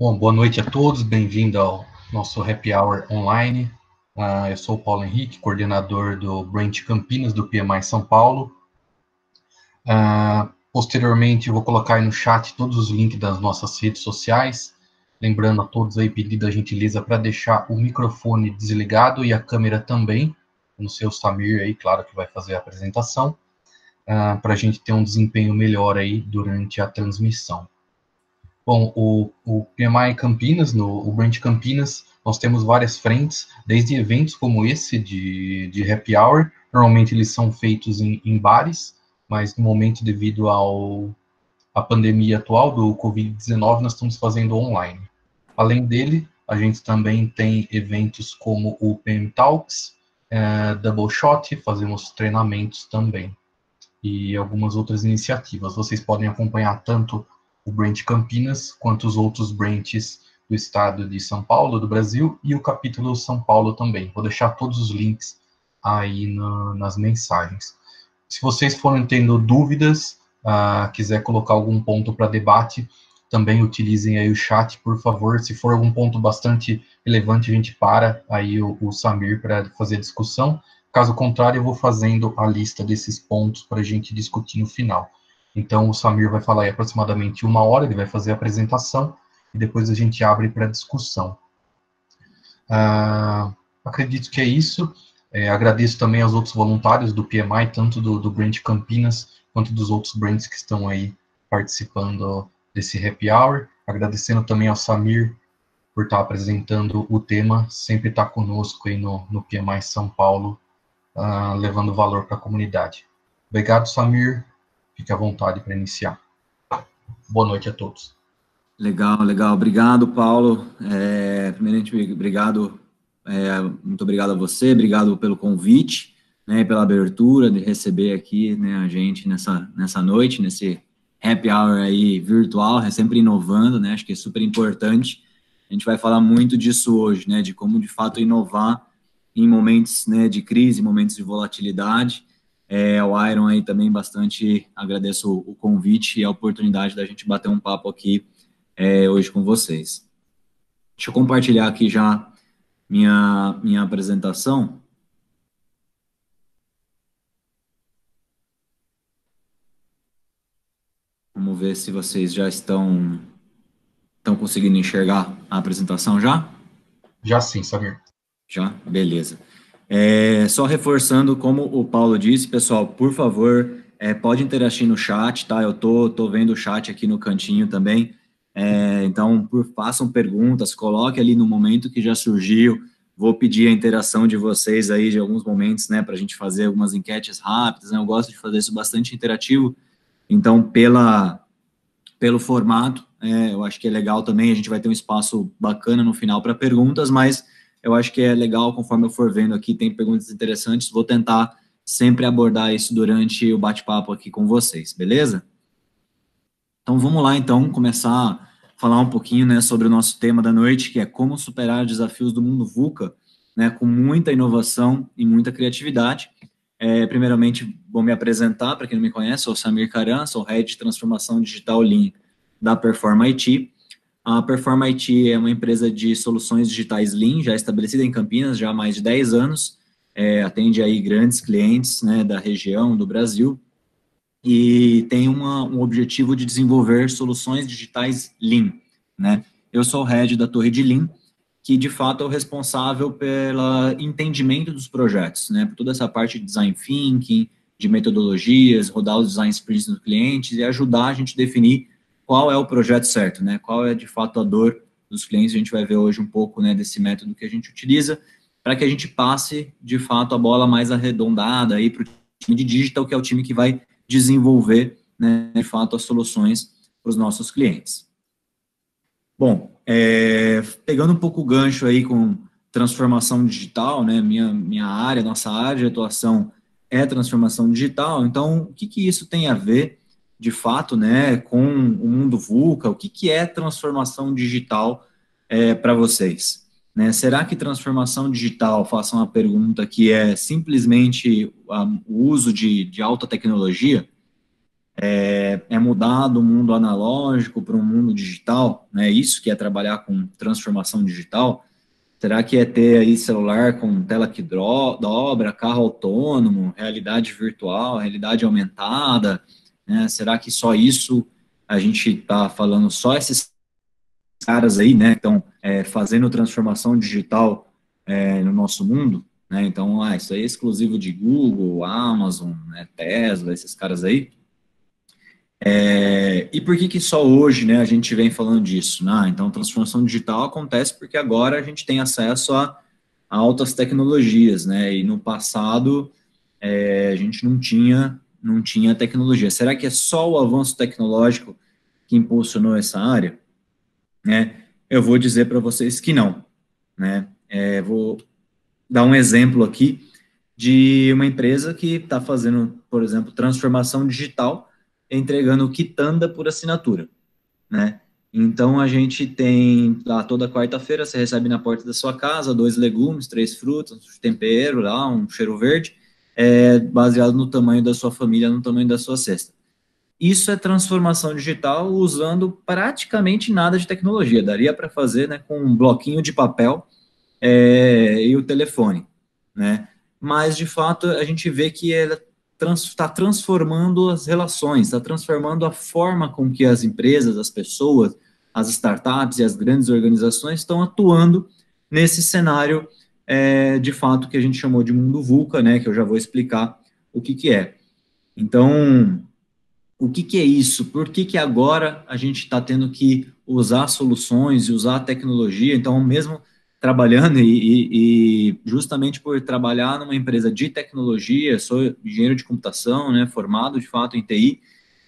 Bom, boa noite a todos, bem-vindo ao nosso Happy Hour online. Eu sou o Paulo Henrique, coordenador do Branch Campinas, do PMI São Paulo. Posteriormente, eu vou colocar aí no chat todos os links das nossas redes sociais. Lembrando a todos aí, pedido a gentileza para deixar o microfone desligado e a câmera também. No seu Samir aí, claro que vai fazer a apresentação, para a gente ter um desempenho melhor aí durante a transmissão. Bom, o PMI Campinas, o Branch Campinas, nós temos várias frentes, desde eventos como esse de Happy Hour, normalmente eles são feitos em bares, mas no momento, devido à pandemia atual do Covid-19, nós estamos fazendo online. Além dele, a gente também tem eventos como o PM Talks, Double Shot, fazemos treinamentos também, e algumas outras iniciativas. Vocês podem acompanhar tanto o Branch Campinas, quanto os outros branches do estado de São Paulo, do Brasil, e o capítulo São Paulo também. Vou deixar todos os links aí nas mensagens. Se vocês forem tendo dúvidas, quiser colocar algum ponto para debate, também utilizem aí o chat, por favor. Se for algum ponto bastante relevante, a gente para aí o Samir para fazer a discussão. Caso contrário, eu vou fazendo a lista desses pontos para a gente discutir no final. Então, o Samir vai falar aí aproximadamente 1 hora, ele vai fazer a apresentação, e depois a gente abre para discussão. Acredito que é isso. Agradeço também aos outros voluntários do PMI, tanto do Branch Campinas, quanto dos outros branches que estão aí participando desse Happy Hour. Agradecendo também ao Samir por estar apresentando o tema, sempre estar conosco aí no PMI São Paulo, levando valor para a comunidade. Obrigado, Samir. Fique à vontade para iniciar. Boa noite a todos. Legal, legal. Obrigado, Paulo. Primeiramente, muito obrigado a você, obrigado pelo convite, né, pela abertura de receber aqui, né, a gente nessa noite, nesse Happy Hour aí virtual, sempre inovando, né, acho que é super importante. A gente vai falar muito disso hoje, né, de como, de fato, inovar em momentos, né, de crise, momentos de volatilidade. O Iron aí também bastante agradeço o convite e a oportunidade da gente bater um papo aqui hoje com vocês. Deixa eu compartilhar aqui já minha apresentação. Vamos ver se vocês já estão conseguindo enxergar a apresentação já? Já sim, Samir. Já? Beleza. Só reforçando, como o Paulo disse, pessoal, por favor, pode interagir no chat, tá? Eu tô vendo o chat aqui no cantinho também, então, façam perguntas, coloque ali no momento que já surgiu, vou pedir a interação de vocês aí de alguns momentos, né, para a gente fazer algumas enquetes rápidas, né? Eu gosto de fazer isso bastante interativo, então, pelo formato, eu acho que é legal também, a gente vai ter um espaço bacana no final para perguntas, mas eu acho que é legal, conforme eu for vendo aqui, tem perguntas interessantes, vou tentar sempre abordar isso durante o bate-papo aqui com vocês, beleza? Então, vamos lá, então, começar a falar um pouquinho, né, sobre o nosso tema da noite, que é como superar desafios do mundo VUCA, né, com muita inovação e muita criatividade. Primeiramente, vou me apresentar, para quem não me conhece, sou o Samir Karan, sou Head de Transformação Digital Lean da Performa IT. A Performa IT é uma empresa de soluções digitais Lean, já estabelecida em Campinas já há mais de 10 anos, atende aí grandes clientes, né, da região, do Brasil, e tem um objetivo de desenvolver soluções digitais Lean, né? Eu sou o Head da Torre de Lean, que de fato é o responsável pelo entendimento dos projetos, né? Por toda essa parte de design thinking, de metodologias, rodar os design sprints dos clientes e ajudar a gente a definir qual é o projeto certo, né? Qual é de fato a dor dos clientes. A gente vai ver hoje um pouco, né, desse método que a gente utiliza para que a gente passe de fato a bola mais arredondada aí para o time de digital, que é o time que vai desenvolver, né, de fato as soluções para os nossos clientes. Bom, pegando um pouco o gancho aí com transformação digital, né, minha área, nossa área de atuação é transformação digital, então o que isso tem a ver, de fato, né, com o mundo VUCA, o que é transformação digital para vocês? Né? Será que transformação digital, faço uma pergunta, que é simplesmente o uso de alta tecnologia? É mudar do mundo analógico para um mundo digital, né? Isso que é trabalhar com transformação digital. Será que é ter aí celular com tela que dobra, carro autônomo, realidade virtual, realidade aumentada, né? Será que só isso a gente está falando, só esses caras aí, né? Então, fazendo transformação digital no nosso mundo, né? Então, isso aí é exclusivo de Google, Amazon, né? Tesla, esses caras aí. E por que que só hoje, né, a gente vem falando disso? Então, transformação digital acontece porque agora a gente tem acesso a altas tecnologias, né? E no passado a gente não tinha tecnologia. Será que é só o avanço tecnológico que impulsionou essa área? Né? Eu vou dizer para vocês que não, né? Vou dar um exemplo aqui de uma empresa que está fazendo, por exemplo, transformação digital, entregando quitanda por assinatura, né? Então, a gente tem lá toda quarta-feira, você recebe na porta da sua casa 2 legumes, 3 frutas, um tempero lá, um cheiro verde, baseado no tamanho da sua família, no tamanho da sua cesta. Isso é transformação digital usando praticamente nada de tecnologia. Daria para fazer, né, com um bloquinho de papel e o telefone, né? Mas, de fato, a gente vê que ela está transformando as relações, está transformando a forma com que as empresas, as pessoas, as startups e as grandes organizações estão atuando nesse cenário, de fato, que a gente chamou de mundo VUCA, né? Que eu já vou explicar o que que é. Então, o que que é isso? Por que que agora a gente está tendo que usar soluções e usar a tecnologia? Então, mesmo trabalhando e justamente por trabalhar numa empresa de tecnologia, sou engenheiro de computação, né, formado de fato em TI,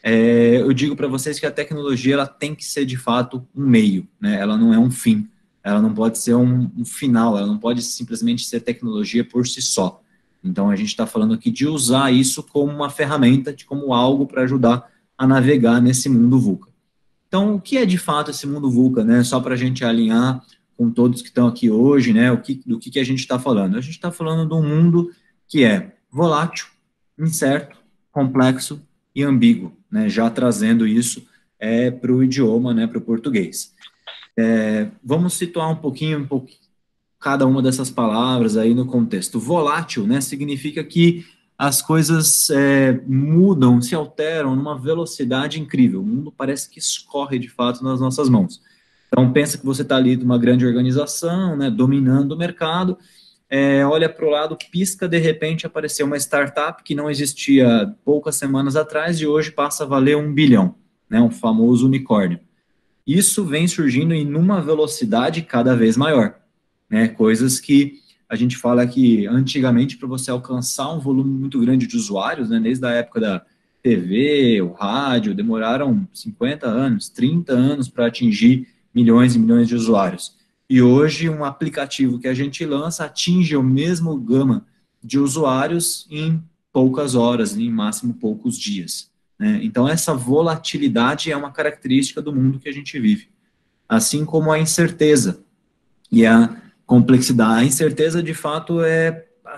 eu digo para vocês que a tecnologia ela tem que ser de fato um meio, né? Ela não é um fim, ela não pode ser um final, ela não pode simplesmente ser tecnologia por si só. Então, a gente está falando aqui de usar isso como uma ferramenta, de como algo para ajudar a navegar nesse mundo VUCA. Então, o que é de fato esse mundo VUCA, né? Só para a gente alinhar com todos que estão aqui hoje, né? Do que a gente está falando? A gente está falando de um mundo que é volátil, incerto, complexo e ambíguo, né? Já trazendo isso para o idioma, né? Para o português. Vamos situar um pouquinho cada uma dessas palavras aí no contexto. Volátil, né, significa que as coisas mudam, se alteram numa velocidade incrível. O mundo parece que escorre de fato nas nossas mãos. Então, pensa que você está ali numa grande organização, né, dominando o mercado, olha para o lado, pisca, de repente apareceu uma startup que não existia poucas semanas atrás e hoje passa a valer 1 bilhão, né, um famoso unicórnio. Isso vem surgindo em uma velocidade cada vez maior, né? Coisas que a gente fala que antigamente para você alcançar um volume muito grande de usuários, né, desde a época da TV, o rádio, demoraram 50 anos, 30 anos para atingir milhões e milhões de usuários. E hoje um aplicativo que a gente lança atinge o mesmo gama de usuários em poucas horas, em máximo poucos dias, né? Então essa volatilidade é uma característica do mundo que a gente vive, assim como a incerteza e a complexidade. A incerteza, de fato,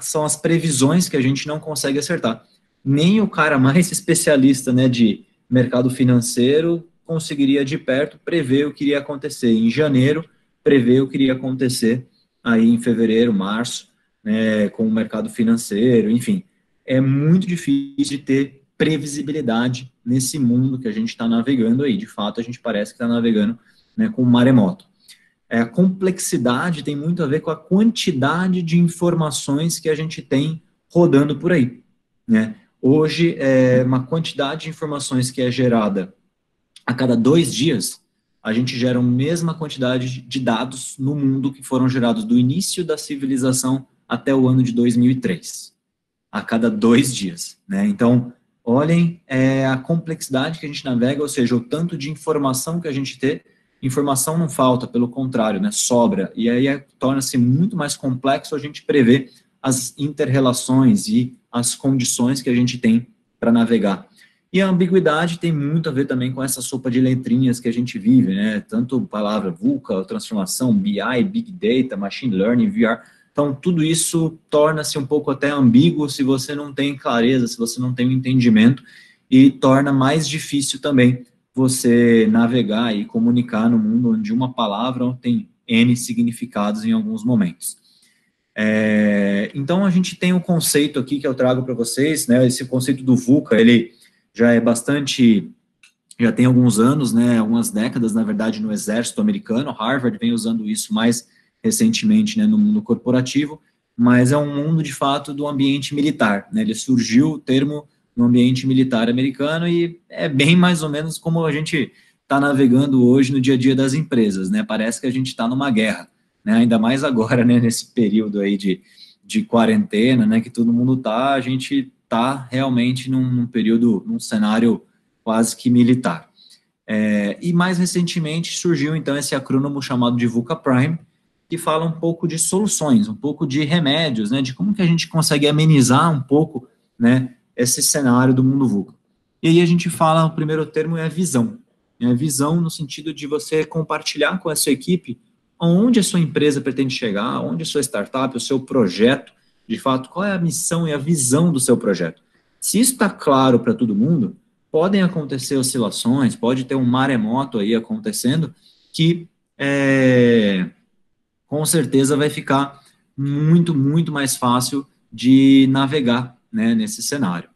são as previsões que a gente não consegue acertar. Nem o cara mais especialista, né, de mercado financeiro conseguiria de perto prever o que iria acontecer em janeiro, prever o que iria acontecer aí em fevereiro, março, né, com o mercado financeiro, enfim. É muito difícil de ter previsibilidade nesse mundo que a gente está navegando aí. De fato, a gente parece que está navegando, né, com um maremoto. A complexidade tem muito a ver com a quantidade de informações que a gente tem rodando por aí, né? Hoje, uma quantidade de informações que é gerada a cada 2 dias, a gente gera a mesma quantidade de dados no mundo que foram gerados do início da civilização até o ano de 2003, a cada 2 dias, né? Então, olhem a complexidade que a gente navega, ou seja, o tanto de informação que a gente tem. Informação não falta, pelo contrário, né, sobra, e aí torna-se muito mais complexo a gente prever as inter-relações e as condições que a gente tem para navegar. E a ambiguidade tem muito a ver também com essa sopa de letrinhas que a gente vive, né, tanto palavra VUCA, transformação, BI, Big Data, Machine Learning, VR, então tudo isso torna-se um pouco até ambíguo se você não tem clareza, se você não tem um entendimento, e torna mais difícil também você navegar e comunicar no mundo onde uma palavra tem N significados em alguns momentos. Então, a gente tem um conceito aqui que eu trago para vocês, né, esse conceito do VUCA, ele já é bastante, já tem alguns anos, né, algumas décadas, na verdade, no exército americano. Harvard vem usando isso mais recentemente, né, no mundo corporativo, mas é um mundo, de fato, do ambiente militar, né, ele surgiu, o termo, no ambiente militar americano, e é bem mais ou menos como a gente está navegando hoje no dia a dia das empresas, né, parece que a gente está numa guerra, né, ainda mais agora, né, nesse período aí de quarentena, né, que todo mundo está, a gente está realmente num período, num cenário quase que militar. E mais recentemente surgiu, então, esse acrônimo chamado de VUCA Prime, que fala um pouco de soluções, um pouco de remédios, né, de como que a gente consegue amenizar um pouco, né, esse cenário do mundo VUCA. E aí a gente fala, o primeiro termo é a visão. A visão no sentido de você compartilhar com a sua equipe onde a sua empresa pretende chegar, onde a sua startup, o seu projeto, de fato, qual é a missão e a visão do seu projeto. Se isso está claro para todo mundo, podem acontecer oscilações, pode ter um maremoto aí acontecendo, que com certeza vai ficar muito, muito mais fácil de navegar, né, nesse cenário.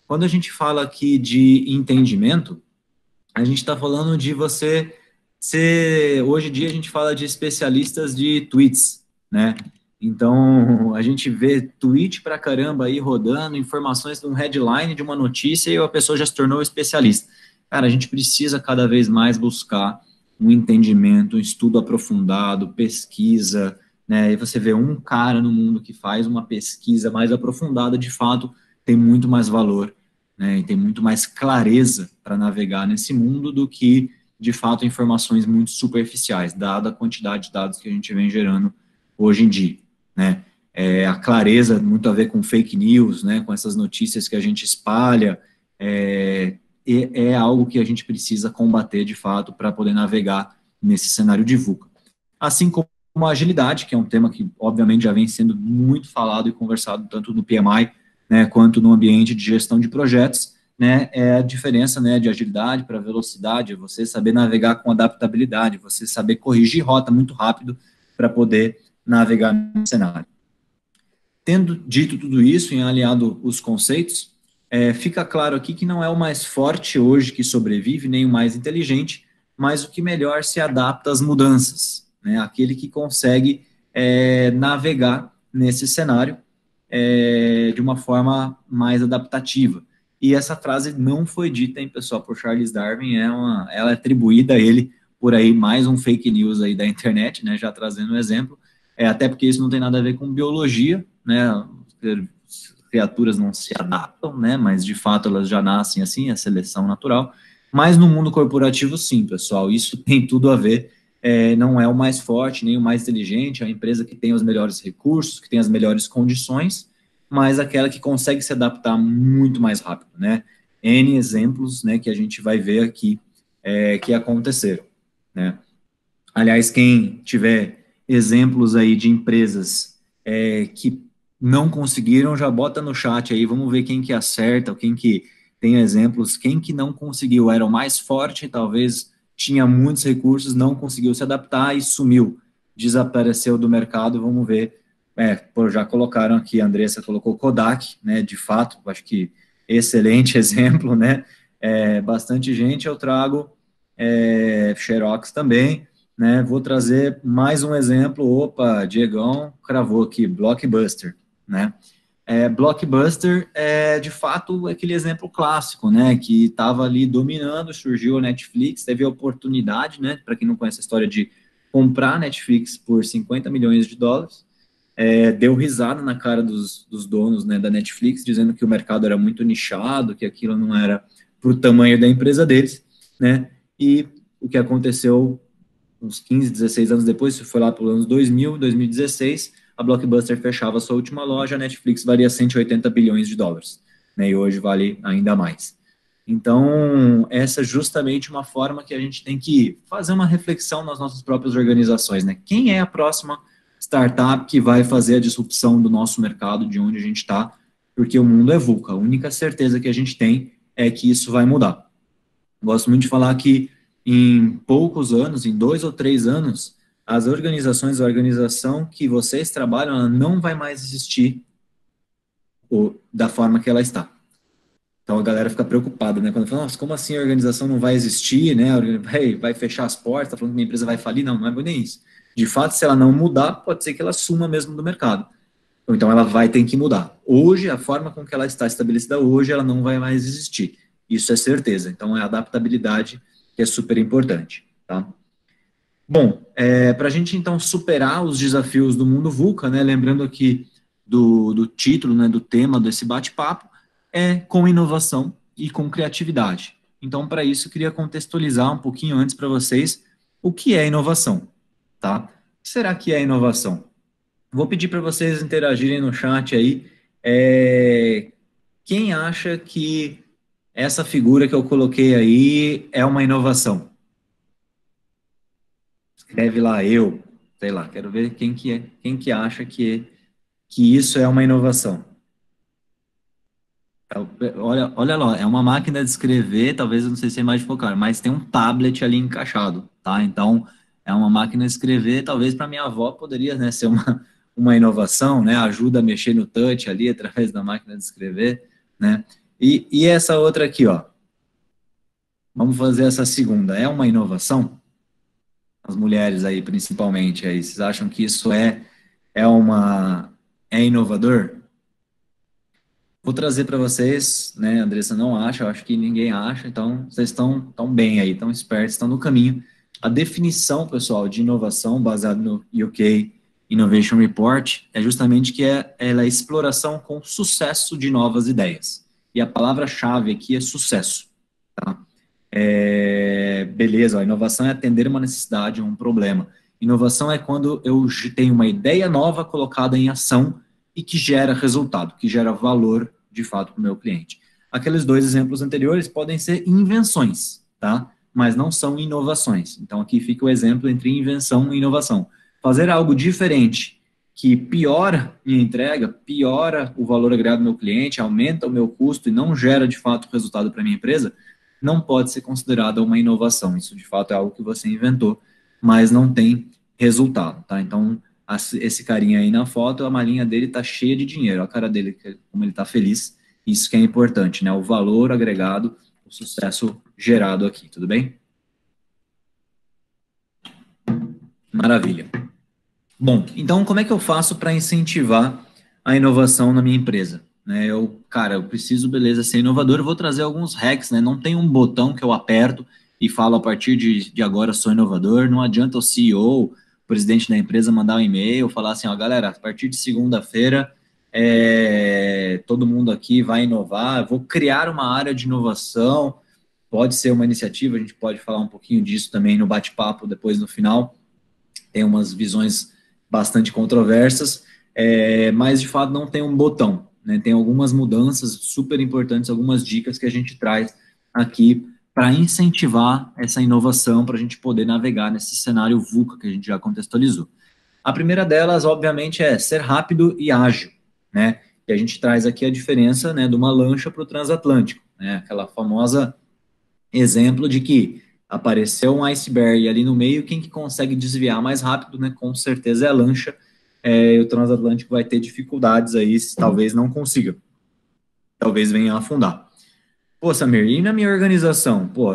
Quando a gente fala aqui de entendimento, a gente está falando de você ser... Hoje em dia a gente fala de especialistas de tweets, né? Então, a gente vê tweet pra caramba aí rodando, informações de um headline de uma notícia e a pessoa já se tornou especialista. Cara, a gente precisa cada vez mais buscar um entendimento, um estudo aprofundado, pesquisa, né? E você vê um cara no mundo que faz uma pesquisa mais aprofundada, de fato, tem muito mais valor, né? E tem muito mais clareza para navegar nesse mundo do que, de fato, informações muito superficiais, dada a quantidade de dados que a gente vem gerando hoje em dia, né? A clareza muito a ver com fake news, né? Com essas notícias que a gente espalha, é algo que a gente precisa combater, de fato, para poder navegar nesse cenário de VUCA. Assim como a agilidade, que é um tema que, obviamente, já vem sendo muito falado e conversado tanto no PMI, né, quanto no ambiente de gestão de projetos, né, é a diferença, né, de agilidade para velocidade, você saber navegar com adaptabilidade, você saber corrigir rota muito rápido para poder navegar no cenário. Tendo dito tudo isso e alinhado os conceitos, fica claro aqui que não é o mais forte hoje que sobrevive, nem o mais inteligente, mas o que melhor se adapta às mudanças, né, aquele que consegue navegar nesse cenário de uma forma mais adaptativa. E essa frase não foi dita, hein, pessoal, por Charles Darwin, ela é atribuída a ele por aí, mais um fake news aí da internet, né, já trazendo um exemplo, até porque isso não tem nada a ver com biologia, né, as criaturas não se adaptam, né, mas de fato elas já nascem assim, a seleção natural, mas no mundo corporativo sim, pessoal, isso tem tudo a ver, não é o mais forte, nem o mais inteligente, é a empresa que tem os melhores recursos, que tem as melhores condições, mas aquela que consegue se adaptar muito mais rápido, né? N exemplos, né, que a gente vai ver aqui que aconteceram, né? Aliás, quem tiver exemplos aí de empresas que não conseguiram, já bota no chat aí, vamos ver quem que acerta, ou quem que tem exemplos, quem que não conseguiu, era o mais forte, talvez tinha muitos recursos, não conseguiu se adaptar e sumiu, desapareceu do mercado, vamos ver. Já colocaram aqui, a Andressa colocou Kodak, né, de fato, acho que excelente exemplo, né, bastante gente, eu trago Xerox também, né, vou trazer mais um exemplo, opa, Diegão cravou aqui, Blockbuster, né, Blockbuster é, de fato, aquele exemplo clássico, né, que estava ali dominando, surgiu a Netflix, teve a oportunidade, né, para quem não conhece a história de comprar a Netflix por 50 milhões de dólares, deu risada na cara dos donos, né, da Netflix, dizendo que o mercado era muito nichado, que aquilo não era para o tamanho da empresa deles, né, e o que aconteceu uns 15, 16 anos depois, isso foi lá pelos anos 2000, 2016, a Blockbuster fechava a sua última loja, a Netflix valia 180 bilhões de dólares, né, e hoje vale ainda mais. Então, essa é justamente uma forma que a gente tem que fazer uma reflexão nas nossas próprias organizações, né? Quem é a próxima startup que vai fazer a disrupção do nosso mercado, de onde a gente está? Porque o mundo é VUCA. A única certeza que a gente tem é que isso vai mudar. Gosto muito de falar que em poucos anos, em 2 ou 3 anos, as organizações, a organização que vocês trabalham, ela não vai mais existir da forma que ela está. Então a galera fica preocupada, né? Quando fala, nossa, como assim a organização não vai existir, né? Vai fechar as portas, tá falando que minha empresa vai falir? Não, não é nem isso. De fato, se ela não mudar, pode ser que ela suma mesmo do mercado. Então ela vai ter que mudar. Hoje, a forma com que ela está estabelecida hoje, ela não vai mais existir. Isso é certeza. Então é a adaptabilidade que é super importante, tá? Bom, para a gente então superar os desafios do mundo VUCA, né? Lembrando aqui do título, né? Do tema desse bate-papo, é com inovação e com criatividade. Então, para isso, eu queria contextualizar um pouquinho antes para vocês o que é inovação, tá? O que será que é inovação? Vou pedir para vocês interagirem no chat aí. Quem acha que essa figura que eu coloquei aí é uma inovação? Escreve lá, eu, sei lá, quero ver quem que é, quem que acha que isso é uma inovação. Olha lá, é uma máquina de escrever, talvez eu não sei se é mais de focar, mas tem um tablet ali encaixado, tá? Então, é uma máquina de escrever, talvez para minha avó poderia, né, ser uma inovação, né? Ajuda a mexer no touch ali através da máquina de escrever, né? E essa outra aqui, ó. Vamos fazer essa segunda. É uma inovação? As mulheres aí, principalmente, aí, vocês acham que isso é inovador? Vou trazer para vocês, né, a Andressa não acha, eu acho que ninguém acha, então vocês estão bem aí, estão espertos, estão no caminho. A definição, pessoal, de inovação, baseada no UK Innovation Report, é justamente que ela é exploração com sucesso de novas ideias. E a palavra-chave aqui é sucesso, tá? Beleza, ó, inovação é atender uma necessidade, um problema. Inovação é quando eu tenho uma ideia nova colocada em ação e que gera resultado, que gera valor, de fato, para o meu cliente. Aqueles dois exemplos anteriores podem ser invenções, tá? Mas não são inovações. Então, aqui fica o exemplo entre invenção e inovação. Fazer algo diferente que piora minha entrega, piora o valor agregado do meu cliente, aumenta o meu custo e não gera, de fato, resultado para minha empresa, não pode ser considerada uma inovação. Isso, de fato, é algo que você inventou, mas não tem resultado, tá? Então, esse carinha aí na foto, a malinha dele tá cheia de dinheiro, a cara dele, como ele tá feliz, isso que é importante, né? O valor agregado, o sucesso gerado aqui, tudo bem? Maravilha. Bom, então como é que eu faço para incentivar a inovação na minha empresa? Né, eu preciso, beleza, ser inovador, eu vou trazer alguns hacks, né? Não tem um botão que eu aperto e falo a partir de agora sou inovador, não adianta o CEO, o presidente da empresa, mandar um e-mail, falar assim, ó, galera, a partir de segunda-feira, todo mundo aqui vai inovar, eu vou criar uma área de inovação, pode ser uma iniciativa, a gente pode falar um pouquinho disso também no bate-papo depois no final, tem umas visões bastante controversas, mas de fato não tem um botão, né? Tem algumas mudanças super importantes, algumas dicas que a gente traz aqui para incentivar essa inovação, para a gente poder navegar nesse cenário VUCA que a gente já contextualizou. A primeira delas, obviamente, é ser rápido e ágil, né? E a gente traz aqui a diferença, né, de uma lancha para o transatlântico, né? Aquela famosa exemplo de que apareceu um iceberg ali no meio, quem que consegue desviar mais rápido, né? Com certeza é a lancha. E o transatlântico vai ter dificuldades aí, talvez não consiga. Talvez venha a afundar. Pô, Samir, e na minha organização? Pô,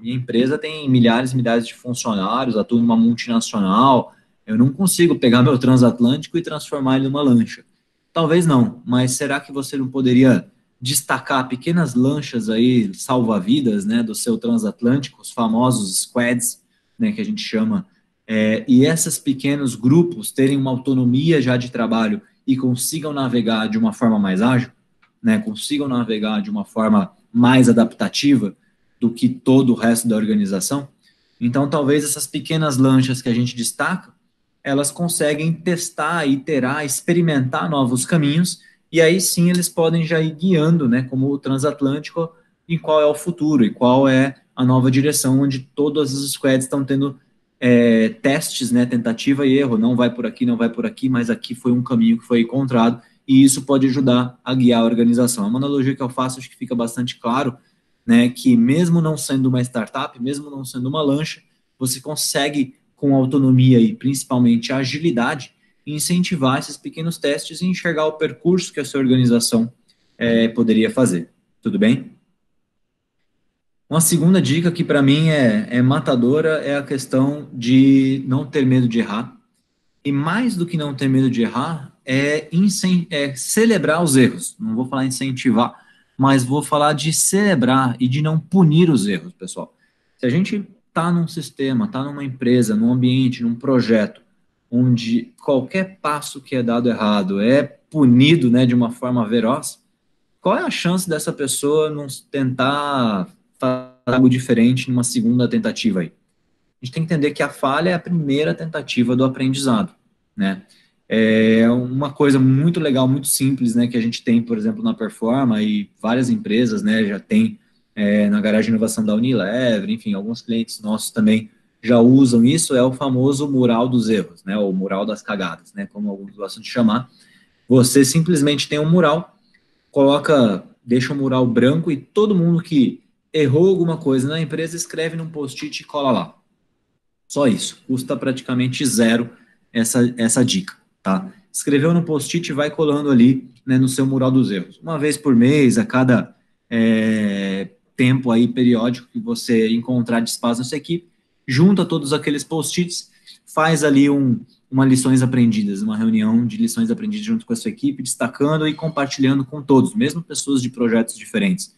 minha empresa tem milhares e milhares de funcionários, atuo numa multinacional, eu não consigo pegar meu transatlântico e transformar ele numa lancha. Talvez não, mas será que você não poderia destacar pequenas lanchas aí, salva-vidas, né, do seu transatlântico, os famosos squads, né, que a gente chama, e esses pequenos grupos terem uma autonomia já de trabalho e consigam navegar de uma forma mais ágil? Né, consigam navegar de uma forma mais adaptativa do que todo o resto da organização. Então, talvez essas pequenas lanchas que a gente destaca, elas conseguem testar, iterar, experimentar novos caminhos, e aí sim eles podem já ir guiando, né, como o transatlântico, em qual é o futuro e qual é a nova direção, onde todas as squads estão tendo testes, né, tentativa e erro, não vai por aqui, não vai por aqui, mas aqui foi um caminho que foi encontrado, e isso pode ajudar a guiar a organização. É uma analogia que eu faço, acho que fica bastante claro, né, que mesmo não sendo uma startup, mesmo não sendo uma lancha, você consegue, com autonomia e principalmente agilidade, incentivar esses pequenos testes e enxergar o percurso que a sua organização poderia fazer. Tudo bem? Uma segunda dica que para mim é matadora é a questão de não ter medo de errar. E mais do que não ter medo de errar, é celebrar os erros. Não vou falar incentivar, mas vou falar de celebrar e de não punir os erros, pessoal. Se a gente está num sistema, está numa empresa, num ambiente, num projeto, onde qualquer passo que é dado errado é punido, né, de uma forma veroz, qual é a chance dessa pessoa não tentar fazer algo diferente numa segunda tentativa aí? A gente tem que entender que a falha é a primeira tentativa do aprendizado, né? É uma coisa muito legal, muito simples, né, que a gente tem, por exemplo, na Performa e várias empresas, né, já tem na garagem de inovação da Unilever, enfim, alguns clientes nossos também já usam isso, é o famoso mural dos erros, né, ou mural das cagadas, né, como alguns gostam de chamar. Você simplesmente tem um mural, deixa um mural branco e todo mundo que errou alguma coisa na empresa escreve num post-it e cola lá. Só isso, custa praticamente zero essa dica, tá? Escreveu no post-it e vai colando ali, né, no seu mural dos erros. Uma vez por mês, a cada tempo aí periódico que você encontrar de espaço na sua equipe, junta todos aqueles post-its, faz ali uma lições aprendidas, uma reunião de lições aprendidas junto com a sua equipe, destacando e compartilhando com todos, mesmo pessoas de projetos diferentes.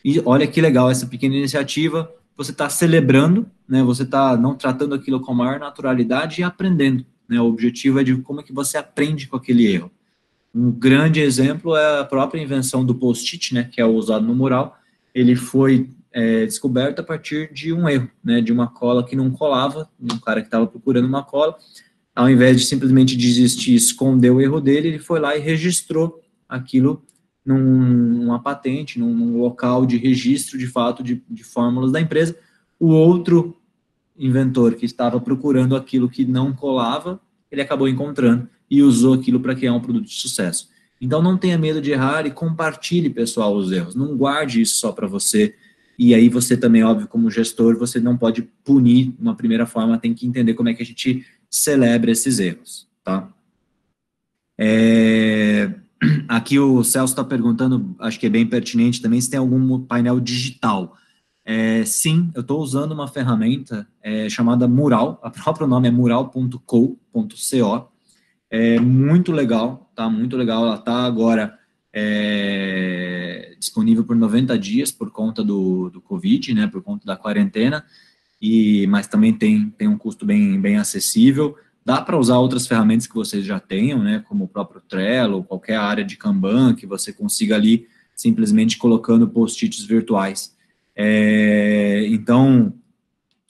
E olha que legal essa pequena iniciativa, você está celebrando, né, você está não tratando aquilo com a maior naturalidade e aprendendo, né, o objetivo é de como é que você aprende com aquele erro. Um grande exemplo é a própria invenção do post-it, né, que é usado no mural, ele foi descoberto a partir de um erro, né, de uma cola que não colava, um cara que estava procurando uma cola, ao invés de simplesmente desistir e esconder o erro dele, ele foi lá e registrou aquilo numa patente, num local de registro, de fato, de fórmulas da empresa. O outro inventor que estava procurando aquilo que não colava, ele acabou encontrando e usou aquilo para criar um produto de sucesso. Então, não tenha medo de errar e compartilhe, pessoal, os erros. Não guarde isso só para você. E aí você também, óbvio, como gestor, você não pode punir uma primeira forma, tem que entender como é que a gente celebra esses erros, tá? Aqui o Celso está perguntando, acho que é bem pertinente também, se tem algum painel digital. Sim, eu estou usando uma ferramenta chamada Mural, o próprio nome é mural.co. É muito legal, tá? Muito legal. Ela está agora disponível por 90 dias por conta do Covid, né? Por conta da quarentena, mas também tem um custo bem acessível. Dá para usar outras ferramentas que vocês já tenham, né, como o próprio Trello, qualquer área de Kanban, que você consiga ali simplesmente colocando post-its virtuais. Então,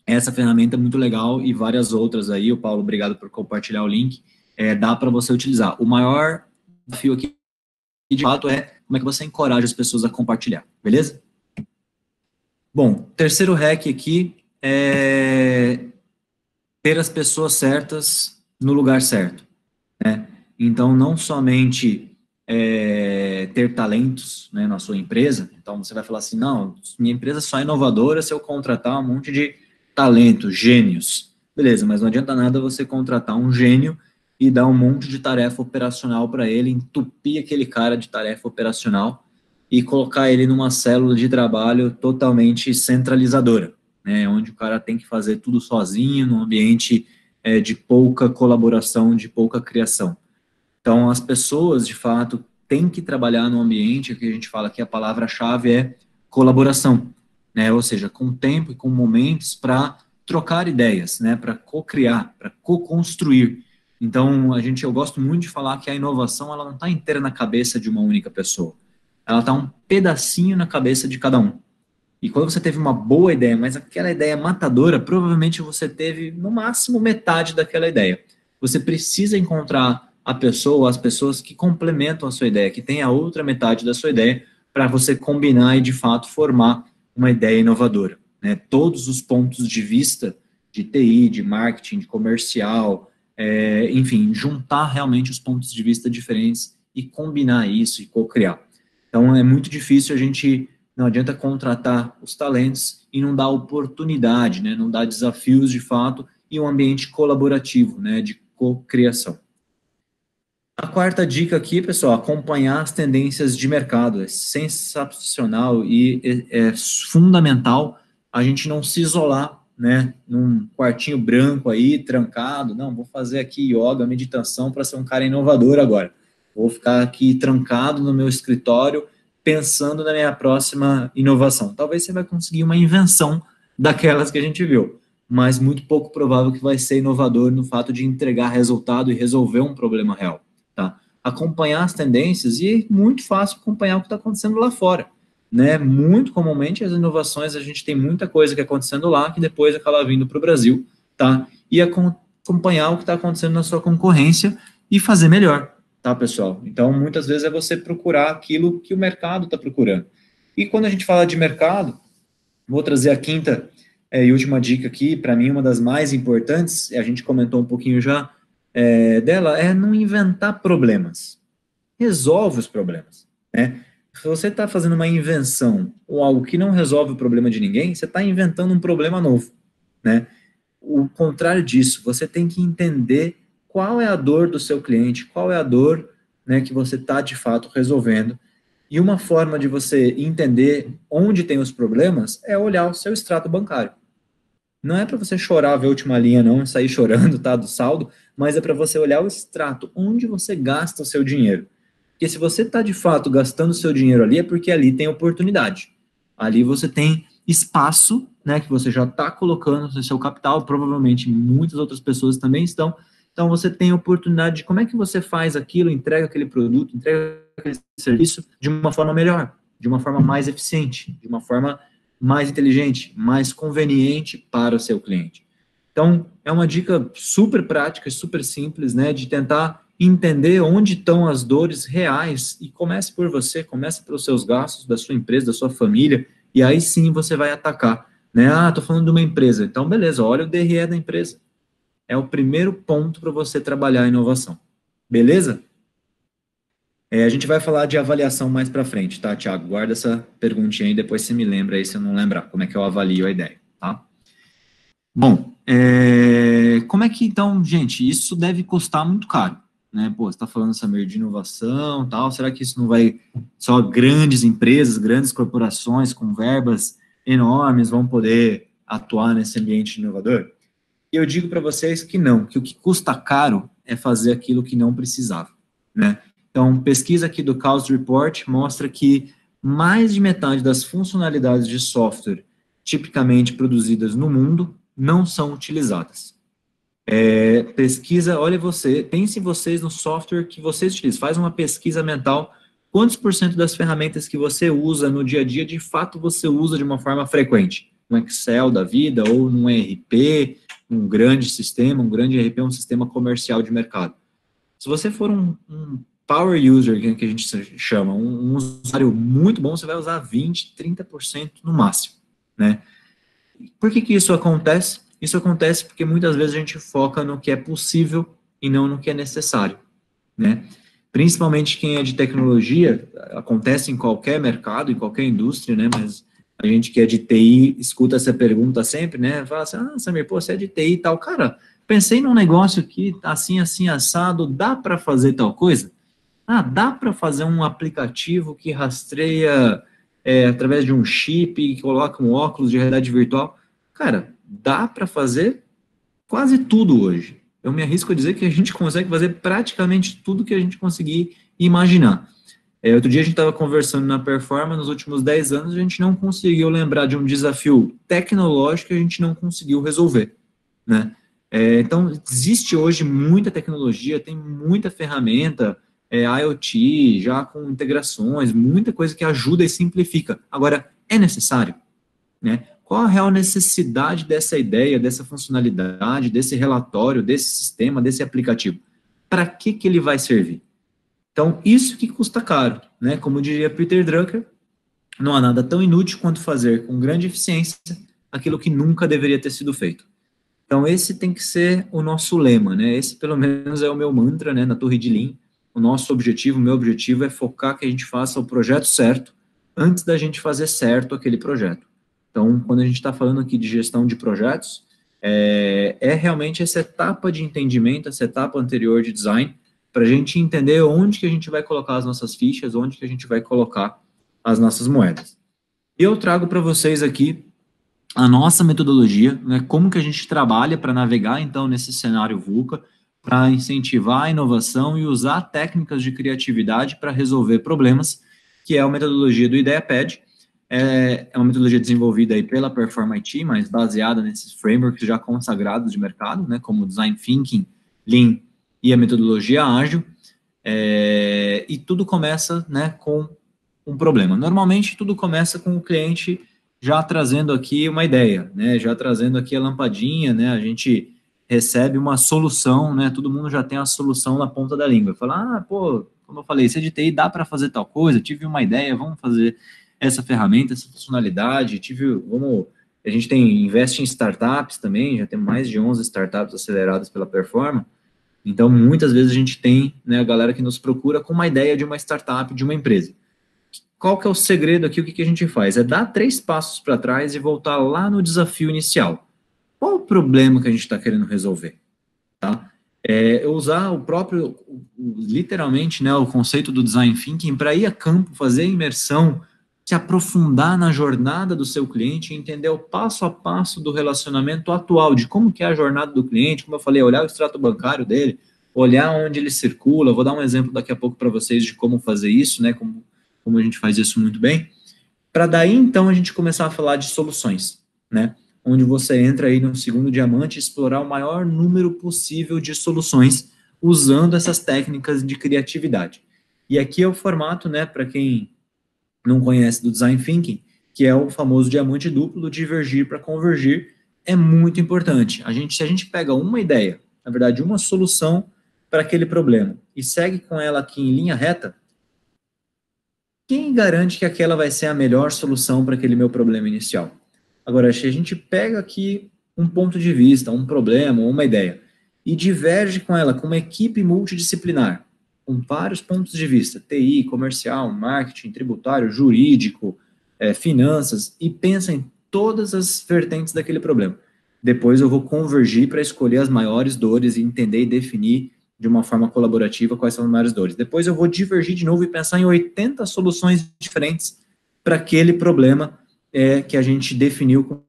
essa ferramenta é muito legal e várias outras aí, o Paulo, obrigado por compartilhar o link, dá para você utilizar. O maior desafio aqui, de fato, é como é que você encoraja as pessoas a compartilhar, beleza? Bom, terceiro hack aqui é ter as pessoas certas no lugar certo, né? Então, não somente ter talentos, né, na sua empresa. Então, você vai falar assim, não, minha empresa só é inovadora se eu contratar um monte de talentos, gênios. Beleza, mas não adianta nada você contratar um gênio e dar um monte de tarefa operacional para ele, entupir aquele cara de tarefa operacional e colocar ele numa célula de trabalho totalmente centralizadora, né, onde o cara tem que fazer tudo sozinho, num ambiente de pouca colaboração, de pouca criação. Então, as pessoas, de fato, têm que trabalhar num ambiente que a gente fala que a palavra-chave é colaboração, né, ou seja, com tempo e com momentos para trocar ideias, né, para co-criar, para co-construir. Então, eu gosto muito de falar que a inovação, ela não está inteira na cabeça de uma única pessoa, ela está um pedacinho na cabeça de cada um. E quando você teve uma boa ideia, mas aquela ideia matadora, provavelmente você teve no máximo metade daquela ideia. Você precisa encontrar a pessoa, as pessoas que complementam a sua ideia, que tem a outra metade da sua ideia, para você combinar e de fato formar uma ideia inovadora, né? Todos os pontos de vista de TI, de marketing, de comercial, enfim, juntar realmente os pontos de vista diferentes e combinar isso e co-criar. Então, é muito difícil não adianta contratar os talentos e não dar oportunidade, né, não dar desafios de fato e um ambiente colaborativo, né, de co-criação. A quarta dica aqui, pessoal, acompanhar as tendências de mercado. É sensacional e é fundamental a gente não se isolar, né, num quartinho branco aí, trancado. Não, vou fazer aqui yoga, meditação para ser um cara inovador agora. Vou ficar aqui trancado no meu escritório pensando na minha próxima inovação. Talvez você vai conseguir uma invenção daquelas que a gente viu, mas muito pouco provável que vai ser inovador no fato de entregar resultado e resolver um problema real. Tá? Acompanhar as tendências e é muito fácil acompanhar o que está acontecendo lá fora, né? Muito comumente as inovações, a gente tem muita coisa que é acontecendo lá que depois acaba vindo para o Brasil, tá? E acompanhar o que está acontecendo na sua concorrência e fazer melhor, tá, pessoal? Então, muitas vezes é você procurar aquilo que o mercado está procurando. E quando a gente fala de mercado, vou trazer a quinta e última dica aqui, para mim uma das mais importantes, a gente comentou um pouquinho já, dela é não inventar problemas. Resolve os problemas, né? Se você está fazendo uma invenção ou algo que não resolve o problema de ninguém, você está inventando um problema novo, né? O contrário disso, você tem que entender qual é a dor do seu cliente, qual é a dor, né, que você está de fato resolvendo. E uma forma de você entender onde tem os problemas é olhar o seu extrato bancário. Não é para você chorar, ver a última linha, não, sair chorando, tá, do saldo, mas é para você olhar o extrato, onde você gasta o seu dinheiro. Porque se você está, de fato, gastando o seu dinheiro ali, é porque ali tem oportunidade. Ali você tem espaço, né, que você já está colocando no seu capital, provavelmente muitas outras pessoas também estão. Então, você tem oportunidade de como é que você faz aquilo, entrega aquele produto, entrega aquele serviço de uma forma melhor, de uma forma mais eficiente, de uma forma mais inteligente, mais conveniente para o seu cliente. Então, é uma dica super prática, super simples, né, de tentar entender onde estão as dores reais e comece por você, comece pelos seus gastos, da sua empresa, da sua família, e aí sim você vai atacar, né, tô falando de uma empresa, então beleza, olha o DRE da empresa. É o primeiro ponto para você trabalhar a inovação. Beleza? A gente vai falar de avaliação mais para frente, tá, Thiago? Guarda essa perguntinha aí, depois você me lembra aí se eu não lembrar como é que eu avalio a ideia, tá? Bom, como é que, então, gente, isso deve custar muito caro, né? Pô, você está falando, Samir, de inovação tal, será que isso não vai, só grandes empresas, grandes corporações com verbas enormes vão poder atuar nesse ambiente inovador? E eu digo para vocês que não, que o que custa caro é fazer aquilo que não precisava, né? Então, pesquisa aqui do Chaos Report mostra que mais de metade das funcionalidades de software tipicamente produzidas no mundo não são utilizadas. Pesquisa, olha pense vocês no software que vocês utilizam, faz uma pesquisa mental, quantos por cento das ferramentas que você usa no dia a dia, de fato você usa de uma forma frequente? Um Excel da vida, ou num ERP, um grande sistema, um grande ERP, um sistema comercial de mercado. Se você for um power user, que a gente chama, um usuário muito bom, você vai usar 20%, 30% no máximo, né? Por que isso acontece? Isso acontece porque muitas vezes a gente foca no que é possível e não no que é necessário, né? Principalmente quem é de tecnologia, acontece em qualquer mercado, em qualquer indústria, né? Mas a gente que é de TI escuta essa pergunta sempre, né? Fala assim, Samir, pô, você é de TI e tal. Cara, pensei num negócio aqui, assim, assim, assado, dá para fazer tal coisa? Dá para fazer um aplicativo que rastreia através de um chip, que coloca um óculos de realidade virtual. Cara, dá para fazer quase tudo hoje. Eu me arrisco a dizer que a gente consegue fazer praticamente tudo que a gente conseguir imaginar. Outro dia a gente estava conversando na Performance, nos últimos 10 anos a gente não conseguiu lembrar de um desafio tecnológico que a gente não conseguiu resolver, né? Então, existe hoje muita tecnologia, tem muita ferramenta, IoT, já com integrações, muita coisa que ajuda e simplifica. Agora, é necessário, né? Qual a real necessidade dessa ideia, dessa funcionalidade, desse relatório, desse sistema, desse aplicativo? Para que ele vai servir? Então, isso que custa caro, né? Como diria Peter Drucker, não há nada tão inútil quanto fazer com grande eficiência aquilo que nunca deveria ter sido feito. Então, esse tem que ser o nosso lema, né? Esse, pelo menos, é o meu mantra, né, na Torre de Lean. o nosso objetivo, o meu objetivo é focar que a gente faça o projeto certo antes da gente fazer certo aquele projeto. Então, quando a gente está falando aqui de gestão de projetos, é realmente essa etapa de entendimento, essa etapa anterior de design, para a gente entender onde que a gente vai colocar as nossas fichas, onde que a gente vai colocar as nossas moedas. E eu trago para vocês aqui a nossa metodologia, né, como que a gente trabalha para navegar, então, nesse cenário VUCA, para incentivar a inovação e usar técnicas de criatividade para resolver problemas, que é a metodologia do IdeaPad. É uma metodologia desenvolvida aí pela Perform IT, mas baseada nesses frameworks já consagrados de mercado, né, como Design Thinking, Lean e a metodologia ágil. E tudo começa, né, com um problema. Normalmente, tudo começa com o cliente já trazendo aqui uma ideia, né, já trazendo aqui a lampadinha, né, a gente recebe uma solução, né, todo mundo já tem a solução na ponta da língua. Fala, pô, como eu falei, você de TI dá para fazer tal coisa, tive uma ideia, vamos fazer essa ferramenta, essa funcionalidade, a gente investe em startups também, já tem mais de 11 startups aceleradas pela Performa, então muitas vezes a gente tem, né, a galera que nos procura com uma ideia de uma startup, de uma empresa. Qual que é o segredo aqui, o que a gente faz? É dar 3 passos para trás e voltar lá no desafio inicial. Qual o problema que a gente está querendo resolver? Tá? Eu usar literalmente, né, o conceito do design thinking para ir a campo, fazer a imersão, se aprofundar na jornada do seu cliente, entender o passo a passo do relacionamento atual, de como que é a jornada do cliente, como eu falei, olhar o extrato bancário dele, olhar onde ele circula. Vou dar um exemplo daqui a pouco para vocês de como fazer isso, né, como a gente faz isso muito bem, para daí, então, a gente começar a falar de soluções, né, onde você entra aí no segundo diamante e explorar o maior número possível de soluções usando essas técnicas de criatividade. E aqui é o formato, né, para quem não conhece do Design Thinking, que é o famoso diamante duplo, divergir para convergir, é muito importante. Se a gente pega uma ideia, na verdade, uma solução para aquele problema, e segue com ela aqui em linha reta, quem garante que aquela vai ser a melhor solução para aquele meu problema inicial? Agora, se a gente pega aqui um ponto de vista, um problema, uma ideia, e diverge com ela, com uma equipe multidisciplinar, com vários pontos de vista, TI, comercial, marketing, tributário, jurídico, finanças, e pensa em todas as vertentes daquele problema. Depois eu vou convergir para escolher as maiores dores e entender e definir de uma forma colaborativa quais são as maiores dores. Depois eu vou divergir de novo e pensar em 80 soluções diferentes para aquele problema que a gente definiu como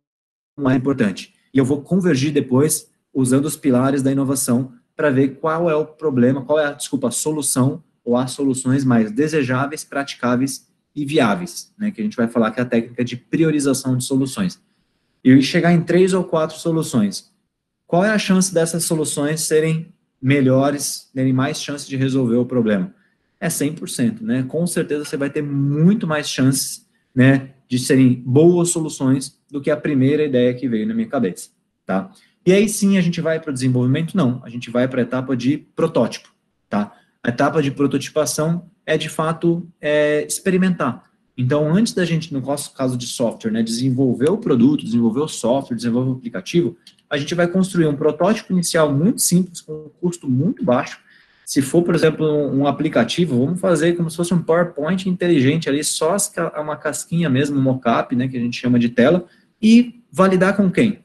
mais importante. E eu vou convergir depois usando os pilares da inovação para ver qual é o problema, a solução ou as soluções mais desejáveis, praticáveis e viáveis, né, que a gente vai falar que é a técnica de priorização de soluções. E chegar em 3 ou 4 soluções. Qual é a chance dessas soluções serem melhores, terem mais chance de resolver o problema? É 100%, né? Com certeza você vai ter muito mais chances, né, de serem boas soluções do que a primeira ideia que veio na minha cabeça, tá? E aí sim a gente vai para o desenvolvimento? Não, a gente vai para a etapa de protótipo, tá? A etapa de prototipação é, de fato, experimentar. Então, antes da gente, no nosso caso de software, né, desenvolver o produto, desenvolver o software, desenvolver o aplicativo, a gente vai construir um protótipo inicial muito simples, com um custo muito baixo. Se for, por exemplo, um aplicativo, vamos fazer como se fosse um PowerPoint inteligente ali, só uma casquinha mesmo, um mockup, né, que a gente chama de tela, e validar com quem?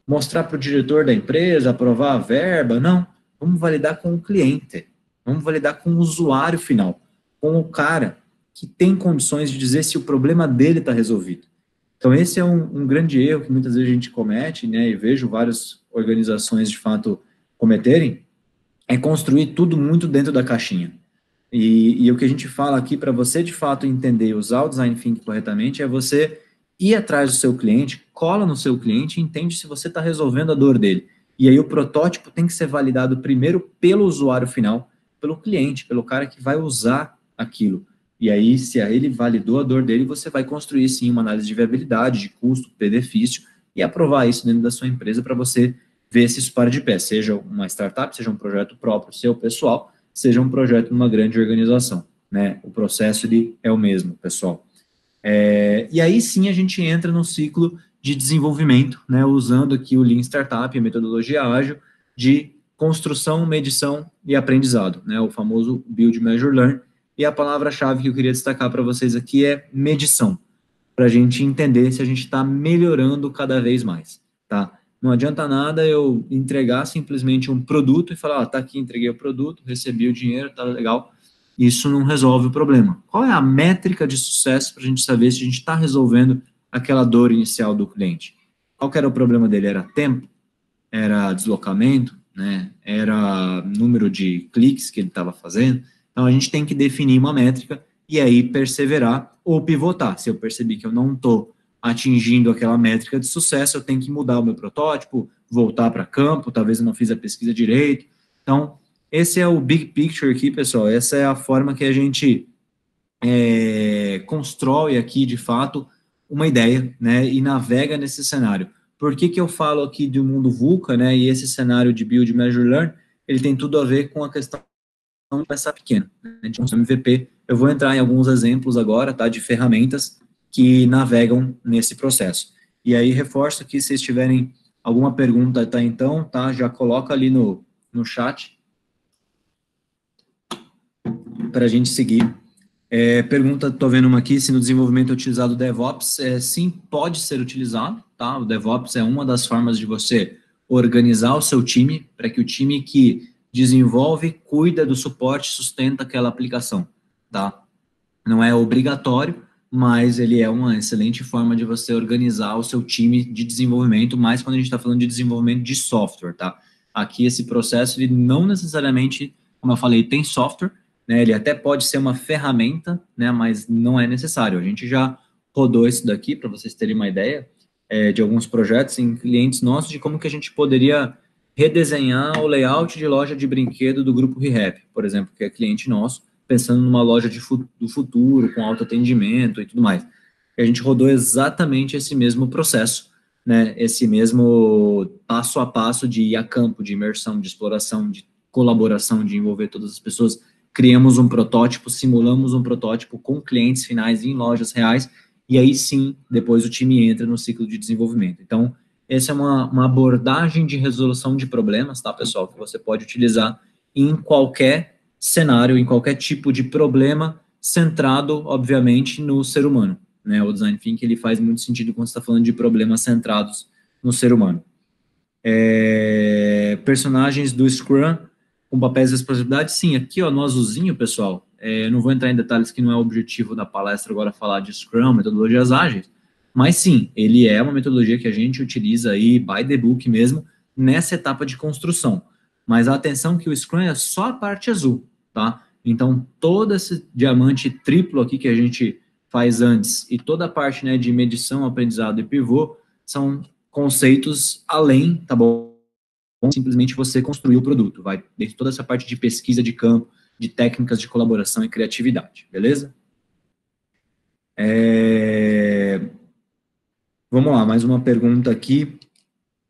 Mostrar para o diretor da empresa, aprovar a verba? Não. Vamos validar com o cliente. Vamos validar com o usuário final, com o cara que tem condições de dizer se o problema dele está resolvido. Então, esse é um grande erro que muitas vezes a gente comete, né, e vejo várias organizações, de fato, cometerem, é construir tudo muito dentro da caixinha. E o que a gente fala aqui, para você, de fato, entender e usar o Design Thinking corretamente, é você ir atrás do seu cliente, cola no seu cliente e entende se você está resolvendo a dor dele. E aí o protótipo tem que ser validado primeiro pelo usuário final, pelo cliente, pelo cara que vai usar aquilo. E aí, se ele validou a dor dele, você vai construir, sim, uma análise de viabilidade, de custo, benefício, e aprovar isso dentro da sua empresa para você ver se isso para de pé, seja uma startup, seja um projeto próprio seu, pessoal, seja um projeto numa grande organização, né? O processo ele é o mesmo, pessoal. E aí, sim, a gente entra no ciclo de desenvolvimento, né? Usando aqui o Lean Startup, a metodologia ágil, de construção, medição e aprendizado, né, o famoso Build, Measure, Learn. E a palavra-chave que eu queria destacar para vocês aqui é medição, para a gente entender se a gente está melhorando cada vez mais, tá? Não adianta nada eu entregar simplesmente um produto e falar, tá aqui, entreguei o produto, recebi o dinheiro, tá legal. Isso não resolve o problema. Qual é a métrica de sucesso para a gente saber se a gente está resolvendo aquela dor inicial do cliente? Qual que era o problema dele? Era tempo? Era deslocamento? Né? Era número de cliques que ele estava fazendo? Então, a gente tem que definir uma métrica e aí perseverar ou pivotar. Se eu percebi que eu não estou atingindo aquela métrica de sucesso, eu tenho que mudar o meu protótipo, voltar para campo, talvez eu não fiz a pesquisa direito. Então, esse é o big picture aqui, pessoal. Essa é a forma que a gente constrói aqui, de fato, uma ideia, né, e navega nesse cenário. Por que eu falo aqui do mundo VUCA, né, e esse cenário de Build, Measure, Learn, ele tem tudo a ver com a questão de começar pequeno, né, de um MVP. Eu vou entrar em alguns exemplos agora, tá, de ferramentas que navegam nesse processo. E aí, reforço que se vocês tiverem alguma pergunta, tá, então, tá, já coloca ali no chat para a gente seguir. Pergunta, estou vendo uma aqui, se no desenvolvimento é utilizado o DevOps. Sim, pode ser utilizado, tá? O DevOps é uma das formas de você organizar o seu time, para que o time que desenvolve, cuida do suporte, sustenta aquela aplicação, tá? Não é obrigatório, mas ele é uma excelente forma de você organizar o seu time de desenvolvimento, mais quando a gente está falando de desenvolvimento de software, tá? Aqui esse processo, ele não necessariamente, como eu falei, tem software, né, ele até pode ser uma ferramenta, né, mas não é necessário. A gente já rodou isso daqui, para vocês terem uma ideia, de alguns projetos em clientes nossos, de como que a gente poderia redesenhar o layout de loja de brinquedo do grupo ReHap, por exemplo, que é cliente nosso, pensando numa loja do futuro, com autoatendimento e tudo mais. E a gente rodou exatamente esse mesmo processo, né, esse mesmo passo a passo de ir a campo, de imersão, de exploração, de colaboração, de envolver todas as pessoas. Criamos um protótipo, simulamos um protótipo com clientes finais em lojas reais, e aí sim, depois o time entra no ciclo de desenvolvimento. Então, essa é uma abordagem de resolução de problemas, tá, pessoal, que você pode utilizar em qualquer cenário, em qualquer tipo de problema, centrado, obviamente, no ser humano, né? O Design Thinking, ele faz muito sentido quando você está falando de problemas centrados no ser humano. Personagens do Scrum com papéis e responsabilidades, sim, aqui, ó, no azulzinho, pessoal, eu não vou entrar em detalhes que não é o objetivo da palestra agora falar de Scrum, metodologias ágeis, mas sim, ele é uma metodologia que a gente utiliza aí, by the book mesmo, nessa etapa de construção. Mas a atenção que o Scrum é só a parte azul, tá? Então, todo esse diamante triplo aqui que a gente faz antes e toda a parte, né, de medição, aprendizado e pivô são conceitos além, tá bom? Simplesmente você construir o produto, vai dentro de toda essa parte de pesquisa de campo, de técnicas de colaboração e criatividade, beleza? Vamos lá, mais uma pergunta aqui.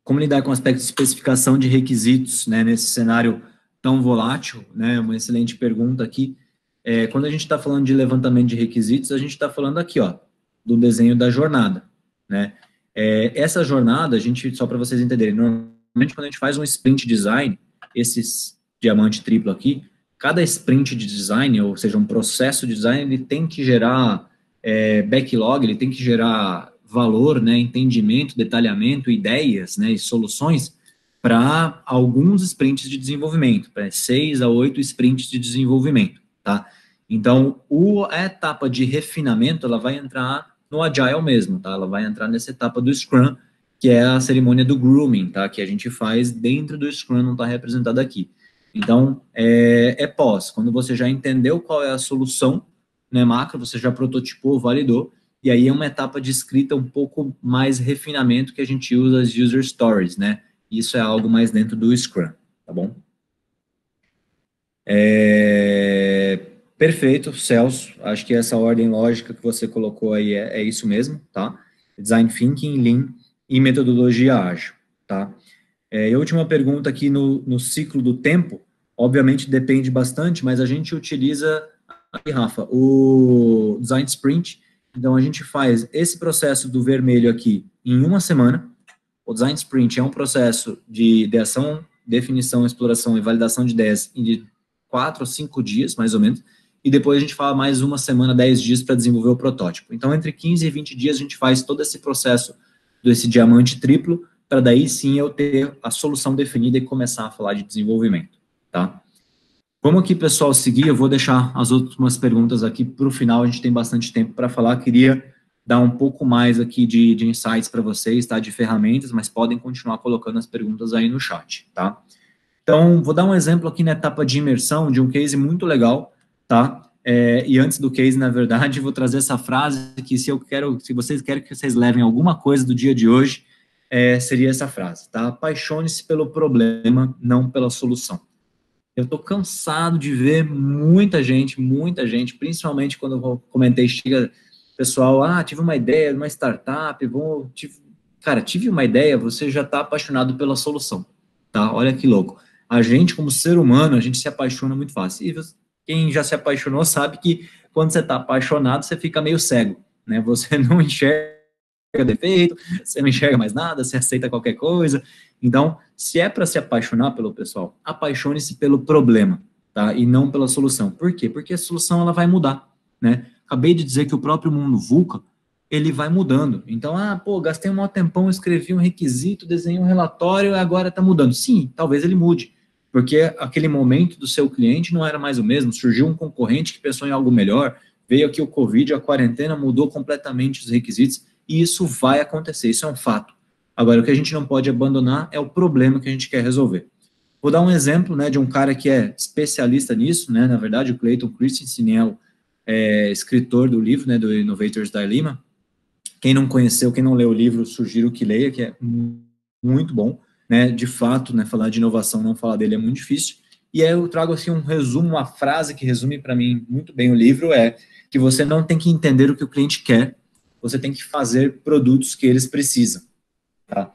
Como lidar com o aspecto de especificação de requisitos, né, nesse cenário tão volátil, né, uma excelente pergunta aqui. Quando a gente está falando de levantamento de requisitos, a gente está falando aqui, ó, do desenho da jornada, né? Essa jornada, a gente, só para vocês entenderem, normalmente quando a gente faz um sprint design, esses diamante triplo aqui, cada sprint de design, ou seja, um processo de design, ele tem que gerar backlog, ele tem que gerar valor, né, entendimento, detalhamento, ideias, né, e soluções para alguns sprints de desenvolvimento, para 6 a 8 sprints de desenvolvimento, tá? Então, a etapa de refinamento, ela vai entrar no Agile mesmo, tá? Ela vai entrar nessa etapa do Scrum, que é a cerimônia do grooming, tá? Que a gente faz dentro do Scrum, não está representado aqui. Então, pós, quando você já entendeu qual é a solução, né, macro, você já prototipou, validou, e aí é uma etapa de escrita um pouco mais refinamento que a gente usa as user stories, né? Isso é algo mais dentro do Scrum, tá bom? Perfeito, Celso. Acho que essa ordem lógica que você colocou aí é isso mesmo, tá? Design Thinking, Lean e metodologia ágil, tá? E a última pergunta aqui no ciclo do tempo, obviamente depende bastante, mas a gente utiliza, aqui, Rafa, o Design Sprint. Então, a gente faz esse processo do vermelho aqui em uma semana. O Design Sprint é um processo de ideação, definição, exploração e validação de ideias em 4 ou 5 dias, mais ou menos, e depois a gente fala mais uma semana, 10 dias para desenvolver o protótipo. Então, entre 15 e 20 dias a gente faz todo esse processo desse diamante triplo, para daí sim eu ter a solução definida e começar a falar de desenvolvimento, tá? Vamos aqui, pessoal, seguir, eu vou deixar as últimas perguntas aqui para o final, a gente tem bastante tempo para falar, queria dar um pouco mais aqui de insights para vocês, tá, de ferramentas, mas podem continuar colocando as perguntas aí no chat, tá? Então, vou dar um exemplo aqui na etapa de imersão de um case muito legal, tá? E antes do case, na verdade, vou trazer essa frase que se vocês querem que vocês levem alguma coisa do dia de hoje, seria essa frase, tá? Apaixone-se pelo problema, não pela solução. Eu tô cansado de ver muita gente, principalmente quando eu comentei, chega pessoal, tive uma ideia, uma startup, tive uma ideia, você já está apaixonado pela solução, tá? Olha que louco. A gente, como ser humano, a gente se apaixona muito fácil. E quem já se apaixonou sabe que quando você está apaixonado, você fica meio cego, né? Você não enxerga defeito, você não enxerga mais nada, você aceita qualquer coisa. Então, se é para se apaixonar pelo pessoal, apaixone-se pelo problema, tá? E não pela solução. Por quê? Porque a solução ela vai mudar, né? Acabei de dizer que o próprio mundo VUCA, ele vai mudando. Então, gastei um maior tempão, escrevi um requisito, desenhei um relatório e agora está mudando. Sim, talvez ele mude, porque aquele momento do seu cliente não era mais o mesmo, surgiu um concorrente que pensou em algo melhor, veio aqui o Covid, a quarentena mudou completamente os requisitos, e isso vai acontecer, isso é um fato. Agora, o que a gente não pode abandonar é o problema que a gente quer resolver. Vou dar um exemplo, né, de um cara que é especialista nisso, né, na verdade, o Clayton Christensen escritor do livro, né, do Innovator's Dilemma. Quem não conheceu, quem não leu o livro, sugiro que leia, que é muito bom, né, de fato, né, falar de inovação, não falar dele é muito difícil, e aí eu trago assim um resumo, uma frase que resume para mim muito bem o livro, que você não tem que entender o que o cliente quer, você tem que fazer produtos que eles precisam, tá?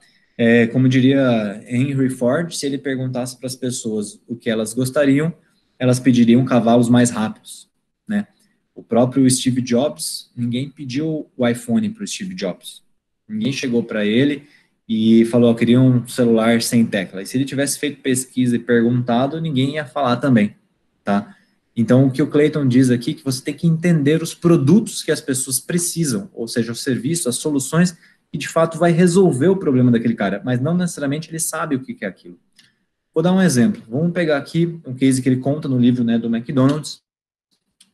Como diria Henry Ford, se ele perguntasse para as pessoas o que elas gostariam, elas pediriam cavalos mais rápidos, né? O próprio Steve Jobs, ninguém pediu o iPhone para o Steve Jobs. Ninguém chegou para ele e falou, eu queria um celular sem tecla. E se ele tivesse feito pesquisa e perguntado, ninguém ia falar também, tá? Então, o que o Clayton diz aqui é que você tem que entender os produtos que as pessoas precisam, ou seja, os serviços, as soluções, que de fato vai resolver o problema daquele cara, mas não necessariamente ele sabe o que é aquilo. Vou dar um exemplo. Vamos pegar aqui um case que ele conta no livro, né, do McDonald's,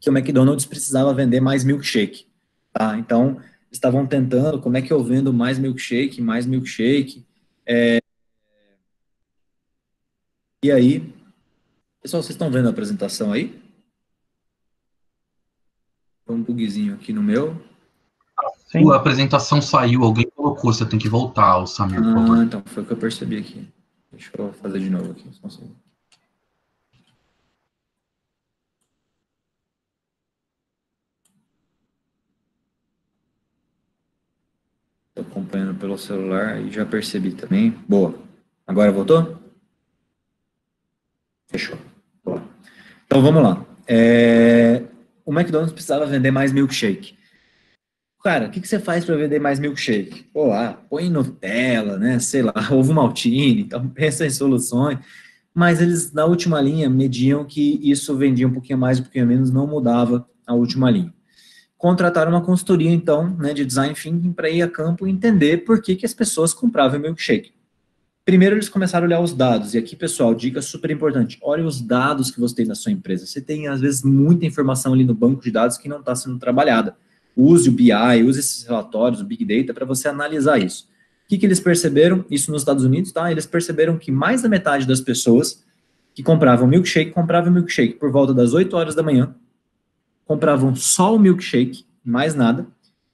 que o McDonald's precisava vender mais milkshake, tá? Então, estavam tentando, como é que eu vendo mais milkshake, e aí, pessoal, vocês estão vendo a apresentação aí? Tem um bugzinho aqui no meu. Sim. A apresentação saiu, alguém colocou, você tem que voltar, o Samir, por favor. Então, foi o que eu percebi aqui. Deixa eu fazer de novo aqui, só um segundo. Estou acompanhando pelo celular e já percebi também. Boa. Agora voltou? Fechou. Boa. Então, vamos lá. O McDonald's precisava vender mais milkshake. Cara, o que você faz para vender mais milkshake? Põe Nutella, né? Sei lá, ovo maltine. Então, pensa em soluções. Mas eles, na última linha, mediam que isso vendia um pouquinho mais, um pouquinho menos, não mudava a última linha. Contrataram uma consultoria, então, né, de design thinking para ir a campo e entender por que as pessoas compravam milkshake. Primeiro, eles começaram a olhar os dados. E aqui, pessoal, dica super importante. Olhe os dados que você tem na sua empresa. Você tem, às vezes, muita informação ali no banco de dados que não está sendo trabalhada. Use o BI, use esses relatórios, o Big Data, para você analisar isso. O que eles perceberam? Isso nos Estados Unidos, tá? Eles perceberam que mais da metade das pessoas que compravam milkshake por volta das 8 horas da manhã, compravam só o milkshake, mais nada,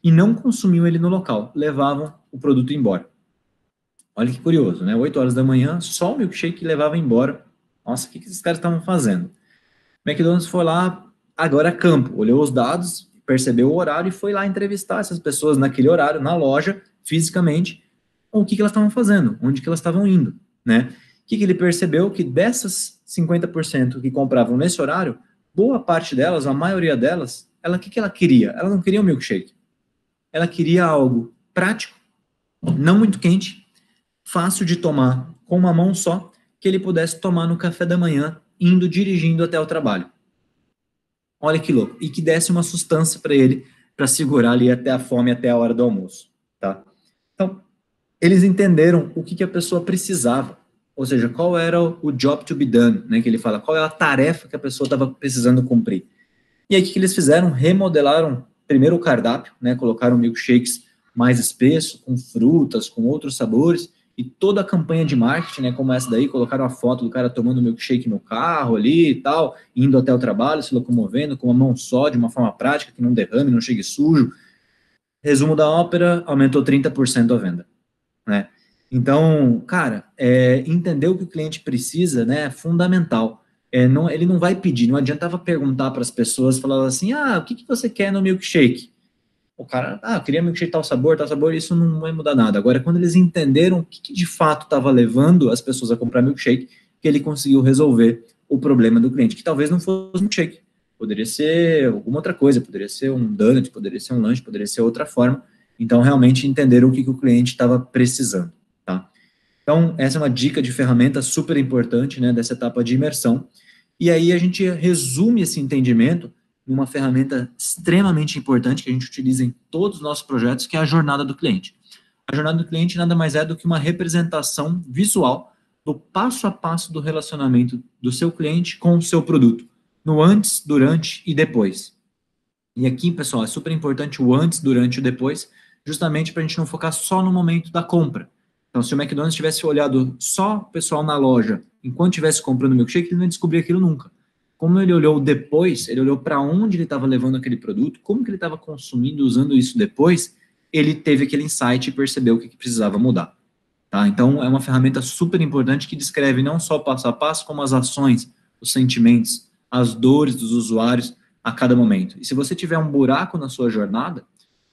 e não consumiam ele no local, levavam o produto embora. Olha que curioso, né? 8 horas da manhã, só o milkshake levava embora. Nossa, o que esses caras estavam fazendo? O McDonald's foi lá, agora a campo, olhou os dados, percebeu o horário e foi lá entrevistar essas pessoas naquele horário, na loja, fisicamente, o que elas estavam fazendo, onde que elas estavam indo, né? O que ele percebeu? Que dessas 50% que compravam nesse horário, boa parte delas, a maioria delas, o que ela queria? Ela não queria um milkshake. Ela queria algo prático, não muito quente, fácil de tomar com uma mão só que ele pudesse tomar no café da manhã, indo dirigindo até o trabalho. Olha que louco. E que desse uma sustância para ele, para segurar ali até a fome, até a hora do almoço, tá? Então, eles entenderam o que a pessoa precisava, ou seja, qual era o job to be done, né, que ele fala, qual é a tarefa que a pessoa estava precisando cumprir. E aí, o que eles fizeram? Remodelaram primeiro o cardápio, né, colocaram milkshakes mais espesso, com frutas, com outros sabores, e toda a campanha de marketing, né, como essa daí, colocaram a foto do cara tomando milkshake no carro ali e tal, indo até o trabalho, se locomovendo com uma mão só, de uma forma prática, que não derrame, não chegue sujo. Resumo da ópera, aumentou 30% a venda, né? Então, cara, entender o que o cliente precisa, né, é fundamental. Ele não vai pedir, não adiantava perguntar para as pessoas, falar assim, o que você quer no milkshake? O cara, eu queria milkshake tal sabor, isso não vai mudar nada. Agora, quando eles entenderam o que de fato estava levando as pessoas a comprar milkshake, que ele conseguiu resolver o problema do cliente, que talvez não fosse milkshake, poderia ser alguma outra coisa, poderia ser um donut, poderia ser um lanche, poderia ser outra forma. Então, realmente entenderam o que o cliente estava precisando, tá? Então, essa é uma dica de ferramenta super importante, né, dessa etapa de imersão. E aí a gente resume esse entendimento numa ferramenta extremamente importante que a gente utiliza em todos os nossos projetos, que é a jornada do cliente. A jornada do cliente nada mais é do que uma representação visual do passo a passo do relacionamento do seu cliente com o seu produto, no antes, durante e depois. E aqui, pessoal, é super importante o antes, durante e o depois, justamente para a gente não focar só no momento da compra. Então, se o McDonald's tivesse olhado só o pessoal na loja enquanto estivesse comprando milkshake, ele não ia descobrir aquilo nunca. Como ele olhou depois, ele olhou para onde ele estava levando aquele produto, como que ele estava consumindo, usando isso depois, ele teve aquele insight e percebeu o que precisava mudar. Tá? Então, é uma ferramenta super importante que descreve não só o passo a passo, como as ações, os sentimentos, as dores dos usuários a cada momento. E se você tiver um buraco na sua jornada,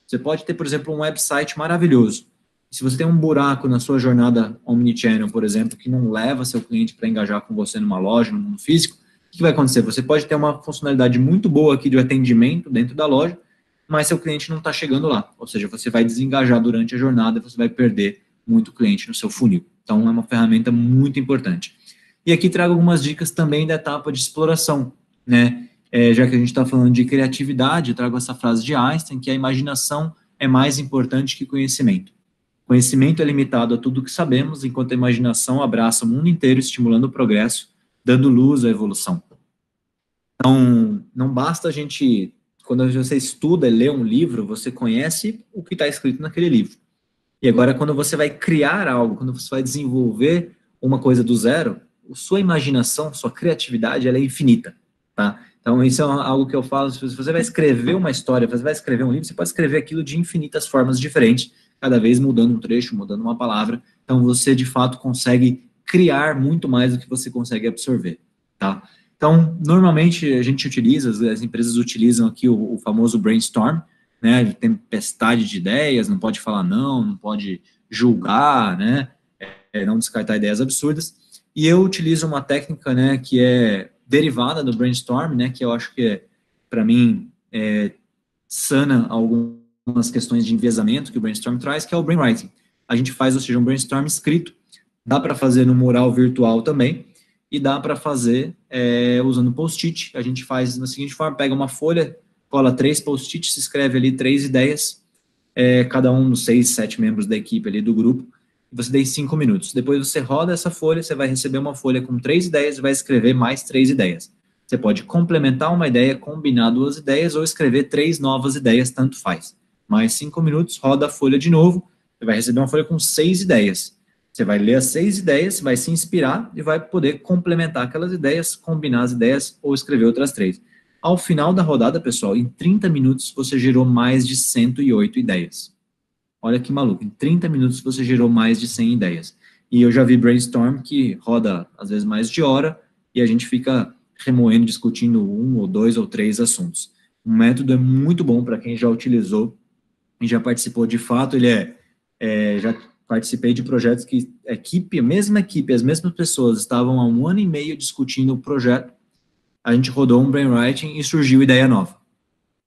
você pode ter, por exemplo, um website maravilhoso. Se você tem um buraco na sua jornada omnichannel, por exemplo, que não leva seu cliente para engajar com você numa loja, no mundo físico, o que vai acontecer? Você pode ter uma funcionalidade muito boa aqui de atendimento dentro da loja, mas seu cliente não está chegando lá. Ou seja, você vai desengajar durante a jornada, você vai perder muito cliente no seu funil. Então, é uma ferramenta muito importante. E aqui trago algumas dicas também da etapa de exploração, né? Já que a gente está falando de criatividade, eu trago essa frase de Einstein, que a imaginação é mais importante que conhecimento. Conhecimento é limitado a tudo o que sabemos, enquanto a imaginação abraça o mundo inteiro, estimulando o progresso, dando luz à evolução. Então, não basta a gente, quando você estuda e lê um livro, você conhece o que está escrito naquele livro. E agora, quando você vai criar algo, quando você vai desenvolver uma coisa do zero, sua imaginação, sua criatividade, ela é infinita, tá? Então, isso é algo que eu falo, se você vai escrever uma história, você vai escrever um livro, você pode escrever aquilo de infinitas formas diferentes, cada vez mudando um trecho, mudando uma palavra, então você, de fato, consegue criar muito mais do que você consegue absorver, tá? Então, normalmente, a gente utiliza, as empresas utilizam aqui o famoso brainstorm, né, tempestade de ideias, não pode falar não pode julgar, né, não descartar ideias absurdas, e eu utilizo uma técnica, né, que é derivada do brainstorm, né, que eu acho que, para mim, sana algumas questões de enviesamento que o brainstorm traz, que é o brainwriting. A gente faz, ou seja, um brainstorm escrito, dá para fazer no mural virtual também, e dá para fazer usando post-it. A gente faz da seguinte forma, pega uma folha, cola 3 post-its, escreve ali 3 ideias, cada um dos 6, 7 membros da equipe ali do grupo, e você tem 5 minutos. Depois você roda essa folha, você vai receber uma folha com 3 ideias e vai escrever mais 3 ideias. Você pode complementar uma ideia, combinar 2 ideias ou escrever 3 novas ideias, tanto faz. Mais 5 minutos, roda a folha de novo, você vai receber uma folha com 6 ideias. Você vai ler as 6 ideias, vai se inspirar e vai poder complementar aquelas ideias, combinar as ideias ou escrever outras 3. Ao final da rodada, pessoal, em 30 minutos você gerou mais de 108 ideias. Olha que maluco, em 30 minutos você gerou mais de 100 ideias. E eu já vi brainstorm que roda, às vezes, mais de hora e a gente fica remoendo, discutindo 1 ou 2 ou 3 assuntos. O método é muito bom para quem já utilizou e já participou. De fato, ele já participei de projetos que a mesma equipe, as mesmas pessoas estavam há 1 ano e meio discutindo o projeto, a gente rodou um brainwriting e surgiu ideia nova.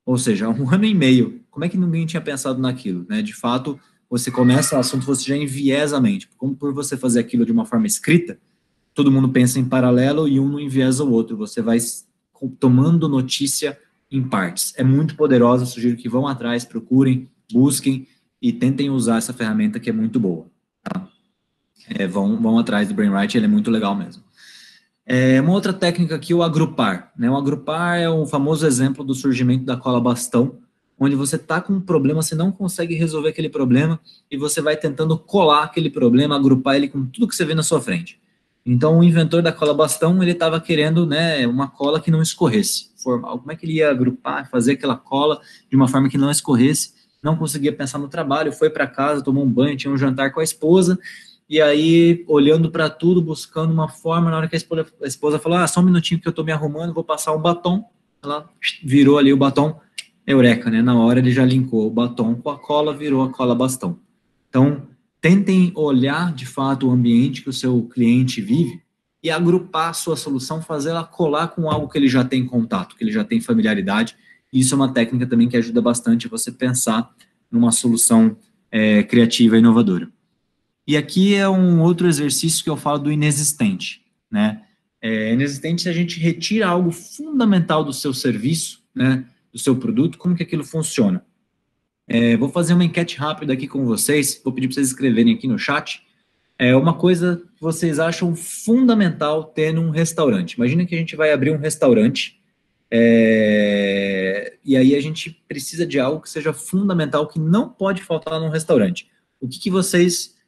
Ou seja, há 1 ano e meio, como é que ninguém tinha pensado naquilo, né? De fato, você começa o assunto, você já enviesa a mente. Como por você fazer aquilo de uma forma escrita, todo mundo pensa em paralelo e um não enviesa o outro, você vai tomando notícia em partes. É muito poderosa, sugiro que vão atrás, procurem, busquem e tentem usar essa ferramenta que é muito boa. Tá? Vão atrás do Brainwright, ele é muito legal mesmo. Uma outra técnica aqui, o agrupar. Né? O agrupar é o famoso exemplo do surgimento da cola bastão, onde você está com um problema, você não consegue resolver aquele problema, e você vai tentando colar aquele problema, agrupar ele com tudo que você vê na sua frente. Então, o inventor da cola bastão, ele estava querendo, né, uma cola que não escorresse. Como é que ele ia agrupar, fazer aquela cola de uma forma que não escorresse? Não conseguia pensar no trabalho, foi para casa, tomou um banho, tinha um jantar com a esposa, e aí, olhando para tudo, buscando uma forma, na hora que a esposa falou, só um minutinho que eu estou me arrumando, vou passar um batom, ela virou ali o batom, eureka, né? Na hora ele já linkou o batom com a cola, virou a cola bastão. Então, tentem olhar de fato o ambiente que o seu cliente vive e agrupar a sua solução, fazer ela colar com algo que ele já tem contato, que ele já tem familiaridade. Isso é uma técnica também que ajuda bastante você pensar numa solução criativa e inovadora. E aqui é um outro exercício que eu falo do inexistente, né? Inexistente se a gente retira algo fundamental do seu serviço, né, do seu produto, como que aquilo funciona. Vou fazer uma enquete rápida aqui com vocês, vou pedir para vocês escreverem aqui no chat, uma coisa que vocês acham fundamental ter num restaurante. Imagina que a gente vai abrir um restaurante, e aí a gente precisa de algo que seja fundamental, que não pode faltar num restaurante. O que vocês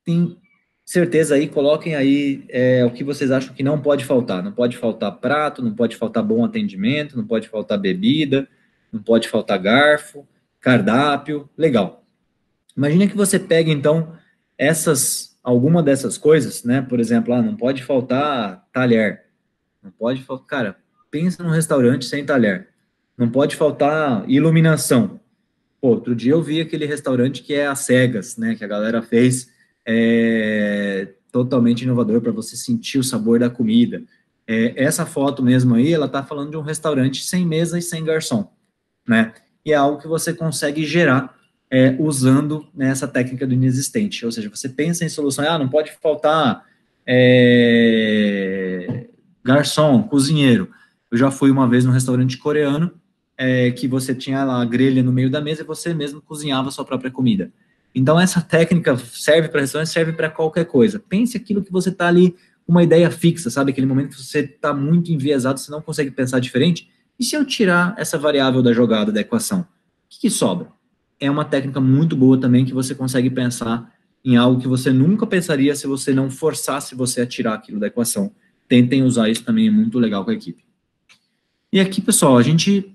têm certeza aí, coloquem aí o que vocês acham que não pode faltar. Não pode faltar prato, não pode faltar bom atendimento, não pode faltar bebida, não pode faltar garfo, cardápio, legal. Imagina que você pega, então, alguma dessas coisas, né? Por exemplo, não pode faltar talher, não pode faltar, cara, pensa num restaurante sem talher, não pode faltar iluminação. Pô, outro dia eu vi aquele restaurante que é às cegas, né? Que a galera fez totalmente inovador para você sentir o sabor da comida. Essa foto mesmo aí, ela tá falando de um restaurante sem mesa e sem garçom, né? E é algo que você consegue gerar usando, né, essa técnica do inexistente. Ou seja, você pensa em solução, não pode faltar garçom, cozinheiro. Eu já fui uma vez num restaurante coreano que você tinha lá a grelha no meio da mesa e você mesmo cozinhava a sua própria comida. Então, essa técnica serve para restaurante, serve para qualquer coisa. Pense aquilo que você está ali, uma ideia fixa, sabe? Aquele momento que você está muito enviesado, você não consegue pensar diferente. E se eu tirar essa variável da jogada, da equação? O que sobra? É uma técnica muito boa também que você consegue pensar em algo que você nunca pensaria se você não forçasse você a tirar aquilo da equação. Tentem usar isso também, é muito legal com a equipe. E aqui, pessoal, a gente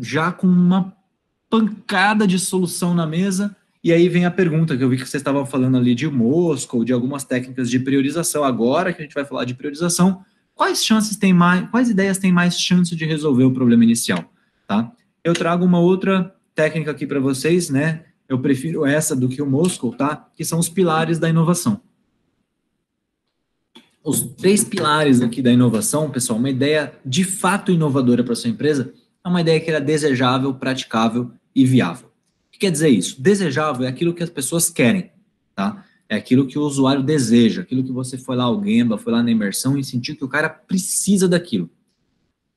já com uma pancada de solução na mesa, e aí vem a pergunta que eu vi que vocês estavam falando ali de Moscow, de algumas técnicas de priorização. Agora que a gente vai falar de priorização, quais ideias têm mais chance de resolver o problema inicial, tá? Eu trago uma outra técnica aqui para vocês, né? Eu prefiro essa do que o Moscow, tá? Que são os pilares da inovação. Os 3 pilares aqui da inovação, pessoal, uma ideia de fato inovadora para sua empresa, é uma ideia que era desejável, praticável e viável. O que quer dizer isso? Desejável é aquilo que as pessoas querem, tá? É aquilo que o usuário deseja, aquilo que você foi lá ao Gemba, foi lá na imersão e sentiu que o cara precisa daquilo.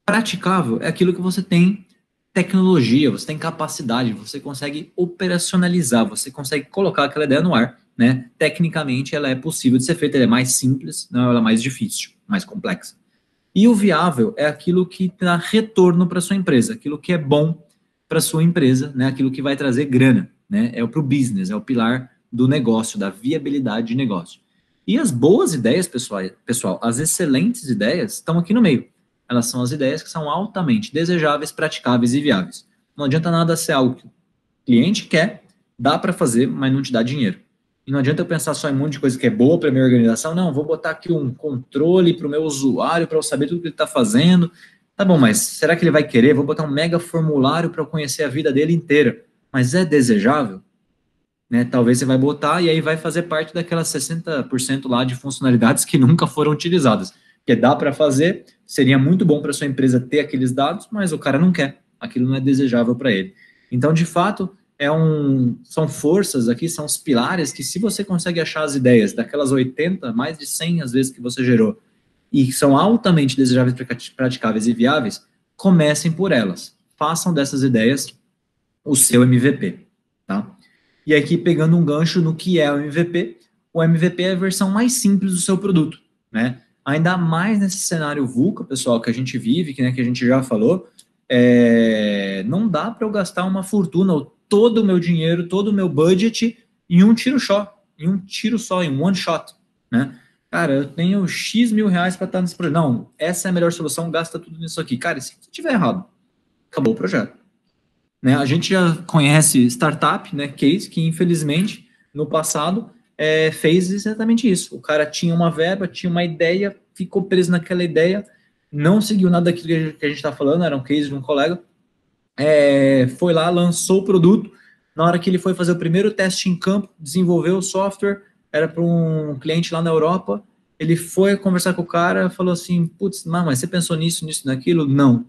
Praticável é aquilo que você tem tecnologia, você tem capacidade, você consegue operacionalizar, você consegue colocar aquela ideia no ar, né? Tecnicamente ela é possível de ser feita, ela é mais simples, não ela é mais difícil, mais complexa. E o viável é aquilo que dá retorno para sua empresa, aquilo que é bom para sua empresa, né? Aquilo que vai trazer grana, né? É para o business, é o pilar do negócio, da viabilidade de negócio. E as boas ideias, pessoal, as excelentes ideias estão aqui no meio. Elas são as ideias que são altamente desejáveis, praticáveis e viáveis. Não adianta nada ser algo que o cliente quer, dá para fazer, mas não te dá dinheiro. E não adianta eu pensar só em um monte de coisa que é boa para a minha organização. Não, vou botar aqui um controle para o meu usuário, para eu saber tudo que ele está fazendo. Tá bom, mas será que ele vai querer? Vou botar um mega formulário para eu conhecer a vida dele inteira. Mas é desejável? Né? Talvez você vai botar e aí vai fazer parte daquelas 60% lá de funcionalidades que nunca foram utilizadas. Porque dá para fazer, seria muito bom para sua empresa ter aqueles dados, mas o cara não quer. Aquilo não é desejável para ele. Então, de fato, são forças aqui, são os pilares que se você consegue achar as ideias daquelas 80, mais de 100 às vezes que você gerou, e que são altamente desejáveis, praticáveis e viáveis, comecem por elas. Façam dessas ideias o seu MVP, tá? E aqui, pegando um gancho no que é o MVP é a versão mais simples do seu produto, né? Ainda mais nesse cenário VUCA, pessoal, que a gente vive, que a gente já falou, não dá para eu gastar uma fortuna, ou todo o meu dinheiro, todo o meu budget em um tiro só, em um one shot, né? Cara, eu tenho X mil reais para estar nesse projeto. Não, essa é a melhor solução, gasta tudo nisso aqui. Cara, se tiver errado, acabou o projeto. Né? A gente já conhece startup, né, case, que infelizmente, no passado, fez exatamente isso. O cara tinha uma verba, tinha uma ideia, ficou preso naquela ideia, não seguiu nada daquilo que a gente está falando, era um case de um colega, foi lá, lançou o produto, na hora que ele foi fazer o primeiro teste em campo, desenvolveu o software, era para um cliente lá na Europa, ele foi conversar com o cara, falou assim, putz, mas você pensou nisso, naquilo? Não.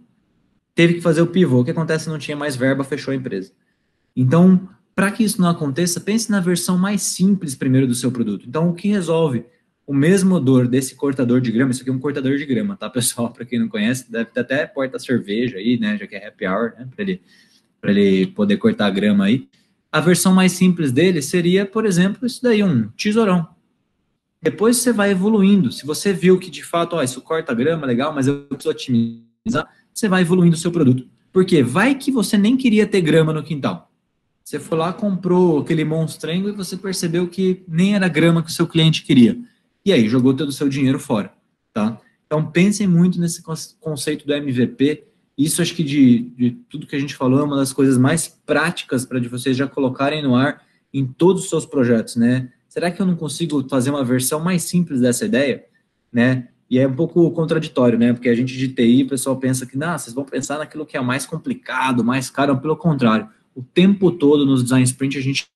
Teve que fazer o pivô. O que acontece? Não tinha mais verba, fechou a empresa. Então, para que isso não aconteça, pense na versão mais simples primeiro do seu produto. Então, o que resolve o mesmo dor desse cortador de grama, isso aqui é um cortador de grama, tá, pessoal? Para quem não conhece, deve ter até porta-cerveja aí, né, já que é happy hour, né, para ele poder cortar a grama aí. A versão mais simples dele seria, por exemplo, isso daí, um tesourão. Depois você vai evoluindo. Se você viu que, de fato, isso corta a grama, legal, mas eu preciso otimizar, você vai evoluindo o seu produto. Porque vai que você nem queria ter grama no quintal. Você foi lá, comprou aquele monstrengo e você percebeu que nem era grama que o seu cliente queria. E aí, jogou todo o seu dinheiro fora, tá? Então, pensem muito nesse conceito do MVP. Isso, acho que de tudo que a gente falou, é uma das coisas mais práticas para vocês já colocarem no ar em todos os seus projetos, né? Será que eu não consigo fazer uma versão mais simples dessa ideia, né? E é um pouco contraditório, né? Porque a gente de TI, o pessoal pensa que, não, vocês vão pensar naquilo que é mais complicado, mais caro. Pelo contrário, o tempo todo nos design sprint a gente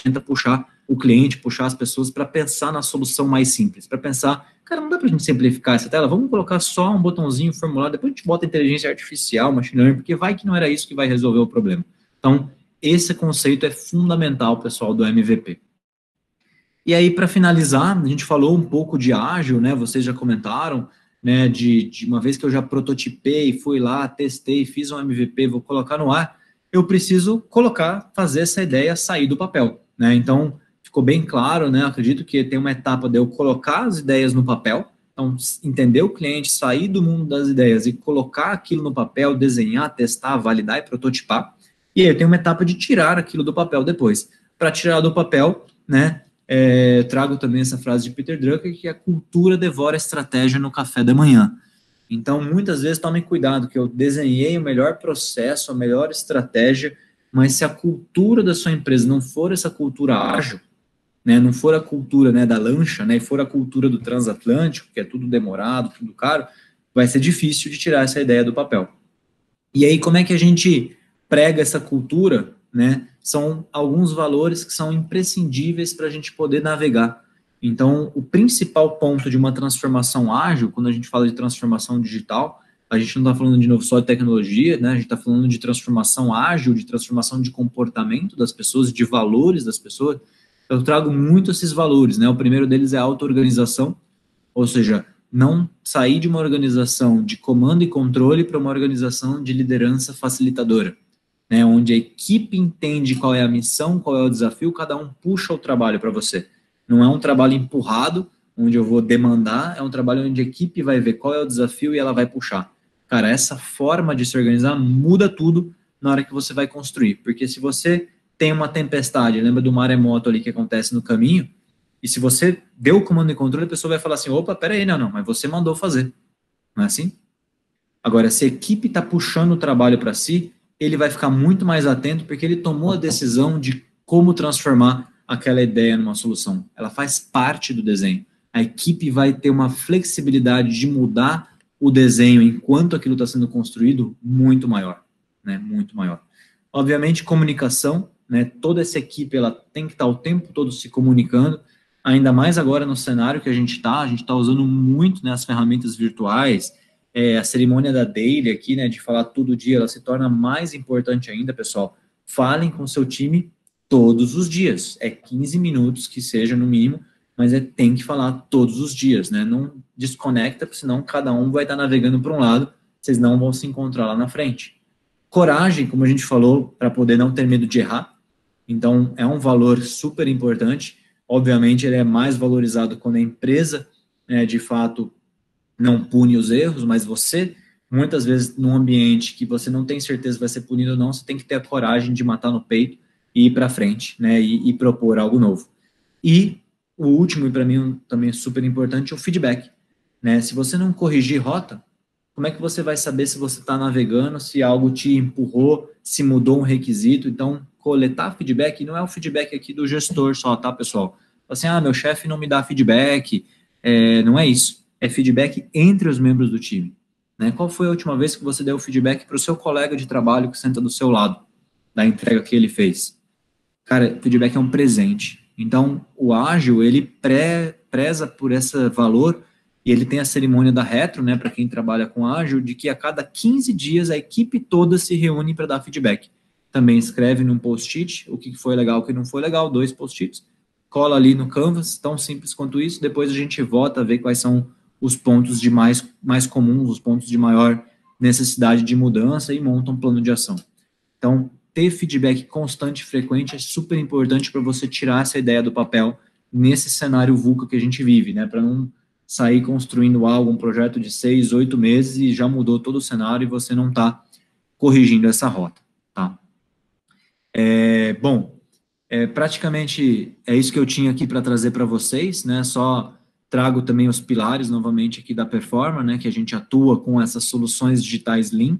tenta puxar o cliente, puxar as pessoas para pensar na solução mais simples, para pensar, cara, não dá para a gente simplificar essa tela, vamos colocar só um botãozinho, formulário, depois a gente bota inteligência artificial, machine learning, porque vai que não era isso que vai resolver o problema. Então, esse conceito é fundamental, pessoal, do MVP. E aí, para finalizar, a gente falou um pouco de ágil, né? Vocês já comentaram, né? De uma vez que eu já prototipei, fui lá, testei, fiz um MVP, vou colocar no ar, eu preciso fazer essa ideia sair do papel, né? Então, ficou bem claro, né? Acredito que tem uma etapa de eu colocar as ideias no papel, então, entender o cliente, sair do mundo das ideias e colocar aquilo no papel, desenhar, testar, validar e prototipar. E aí, eu tenho uma etapa de tirar aquilo do papel depois. Para tirar do papel, né? Trago também essa frase de Peter Drucker, que a cultura devora a estratégia no café da manhã. Então, muitas vezes, tomem cuidado, que eu desenhei o melhor processo, a melhor estratégia, mas se a cultura da sua empresa não for essa cultura ágil, né, não for a cultura, né, da lancha, né, e for a cultura do transatlântico, que é tudo demorado, tudo caro, vai ser difícil de tirar essa ideia do papel. E aí, como é que a gente prega essa cultura, né? São alguns valores que são imprescindíveis para a gente poder navegar. Então, o principal ponto de uma transformação ágil, quando a gente fala de transformação digital, a gente não está falando de novo só de tecnologia, né? A gente está falando de transformação ágil, de transformação de comportamento das pessoas, de valores das pessoas. Eu trago muito esses valores, né? O primeiro deles é a auto-organização, ou seja, não sair de uma organização de comando e controle para uma organização de liderança facilitadora, né, onde a equipe entende qual é a missão, qual é o desafio, cada um puxa o trabalho para você. Não é um trabalho empurrado, onde eu vou demandar, é um trabalho onde a equipe vai ver qual é o desafio e ela vai puxar. Cara, essa forma de se organizar muda tudo na hora que você vai construir, porque se você tem uma tempestade, lembra do maremoto ali que acontece no caminho, e se você deu o comando e controle, a pessoa vai falar assim, opa, peraí, não, mas você mandou fazer. Não é assim? Agora, se a equipe está puxando o trabalho para si, ele vai ficar muito mais atento, porque ele tomou a decisão de como transformar aquela ideia numa solução. Ela faz parte do desenho. A equipe vai ter uma flexibilidade de mudar o desenho enquanto aquilo está sendo construído muito maior, né? Muito maior. Obviamente, comunicação, né? Toda essa equipe ela tem que estar o tempo todo se comunicando, ainda mais agora no cenário que a gente está usando muito, né, as ferramentas virtuais, a cerimônia da daily aqui, né, de falar todo dia, ela se torna mais importante ainda, pessoal. falem com o seu time todos os dias. É 15 minutos que seja no mínimo, mas tem que falar todos os dias, né? Não desconecta, porque senão cada um vai estar navegando para um lado, vocês não vão se encontrar lá na frente. Coragem, como a gente falou, para poder não ter medo de errar. Então, é um valor super importante. Obviamente, ele é mais valorizado quando a empresa, de fato, não pune os erros, mas você, muitas vezes, num ambiente que você não tem certeza se vai ser punido ou não, você tem que ter a coragem de matar no peito e ir para frente, né, e propor algo novo. E o último, e para mim também é super importante, é o feedback. Né? Se você não corrigir rota, como é que você vai saber se você está navegando, se algo te empurrou, se mudou um requisito? Então, coletar feedback não é o feedback aqui do gestor só, tá, pessoal? Assim, meu chefe não me dá feedback, não é isso. É feedback entre os membros do time. Né? Qual foi a última vez que você deu feedback para o seu colega de trabalho que senta do seu lado, da entrega que ele fez? Cara, feedback é um presente. Então, o ágil, ele preza por esse valor, e ele tem a cerimônia da retro, né, para quem trabalha com ágil, de que a cada 15 dias a equipe toda se reúne para dar feedback. Também escreve num post-it o que foi legal, o que não foi legal, 2 post-its, cola ali no Canvas, tão simples quanto isso, depois a gente vota, ver quais são os pontos de mais comuns, os pontos de maior necessidade de mudança e monta um plano de ação. Então, ter feedback constante e frequente é super importante para você tirar essa ideia do papel nesse cenário VUCA que a gente vive, né? Para não sair construindo algo, um projeto de 6, 8 meses e já mudou todo o cenário e você não está corrigindo essa rota, tá? Praticamente é isso que eu tinha aqui para trazer para vocês, né? Só trago também os pilares novamente aqui da Performa, né? Que a gente atua com essas soluções digitais Lean.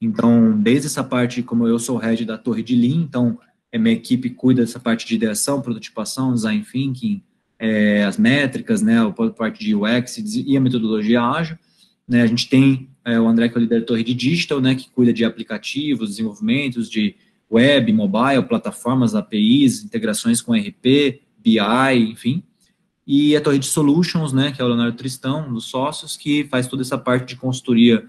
Então, desde essa parte, como eu sou o head da torre de Lean, então, minha equipe cuida dessa parte de ideação, prototipação, design thinking, as métricas, né, a parte de UX e a metodologia ágil. Né, a gente tem o André, que é o líder da torre de digital, né, que cuida de aplicativos, desenvolvimentos de web, mobile, plataformas, APIs, integrações com RP, BI, enfim. E a torre de solutions, né, que é o Leonardo Tristão, dos sócios, que faz toda essa parte de consultoria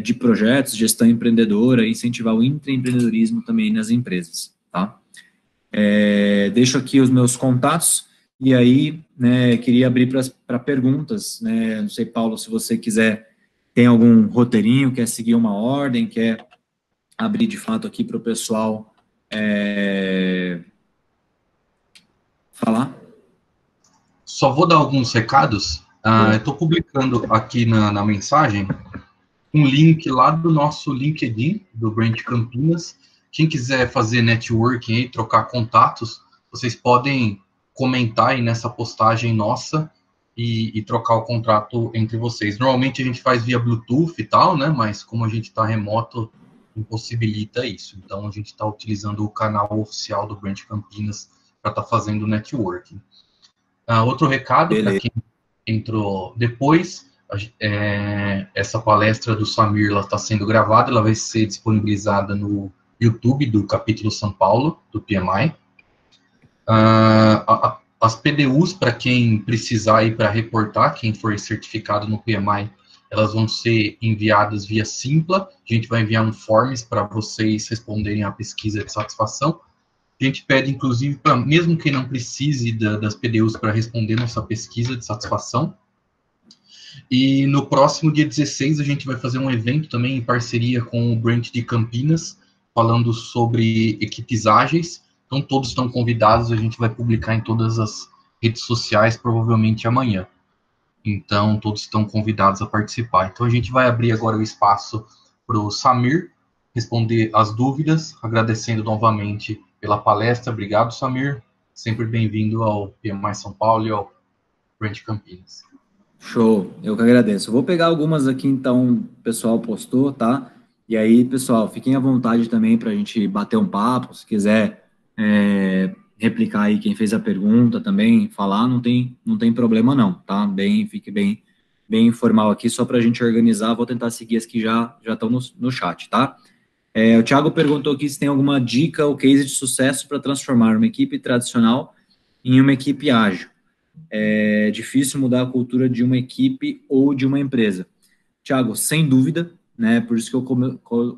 de projetos, gestão empreendedora, incentivar o intraempreendedorismo também nas empresas, tá? Deixo aqui os meus contatos, e aí, né, queria abrir para perguntas, né, não sei, Paulo, se você quiser, tem algum roteirinho, quer seguir uma ordem, quer abrir de fato aqui para o pessoal falar? Só vou dar alguns recados. Eu estou publicando aqui na mensagem um link lá do nosso LinkedIn, do Brand Campinas. Quem quiser fazer networking e trocar contatos, vocês podem comentar aí nessa postagem nossa e trocar o contrato entre vocês. Normalmente a gente faz via Bluetooth e tal, né? Mas como a gente está remoto, impossibilita isso. Então a gente está utilizando o canal oficial do Brand Campinas para estar fazendo networking. Outro recado para quem entrou depois, essa palestra do Samir está sendo gravada, ela vai ser disponibilizada no YouTube do capítulo São Paulo, do PMI. As PDUs, para quem precisar ir para reportar, quem for certificado no PMI, elas vão ser enviadas via Simpla. A gente vai enviar um forms para vocês responderem à pesquisa de satisfação. A gente pede, inclusive, para mesmo quem não precise das PDUs para responder nossa pesquisa de satisfação. E no próximo dia 16, a gente vai fazer um evento também em parceria com o Brand de Campinas, falando sobre equipes ágeis. Então, todos estão convidados, a gente vai publicar em todas as redes sociais, provavelmente amanhã. Então, todos estão convidados a participar. Então, a gente vai abrir agora o espaço para o Samir responder as dúvidas, agradecendo novamente pela palestra. Obrigado, Samir. Sempre bem-vindo ao PMI São Paulo e ao Brand Campinas. Show, eu que agradeço. Vou pegar algumas aqui, então, o pessoal postou, tá? E aí, pessoal, fiquem à vontade também para a gente bater um papo, se quiser replicar aí quem fez a pergunta também, falar, não tem problema não, tá? Fique bem informal aqui, só para a gente organizar, vou tentar seguir as que já estão no chat, tá? O Thiago perguntou aqui se tem alguma dica ou case de sucesso para transformar uma equipe tradicional em uma equipe ágil. É difícil mudar a cultura de uma equipe ou de uma empresa. Thiago, sem dúvida, né? Por isso que eu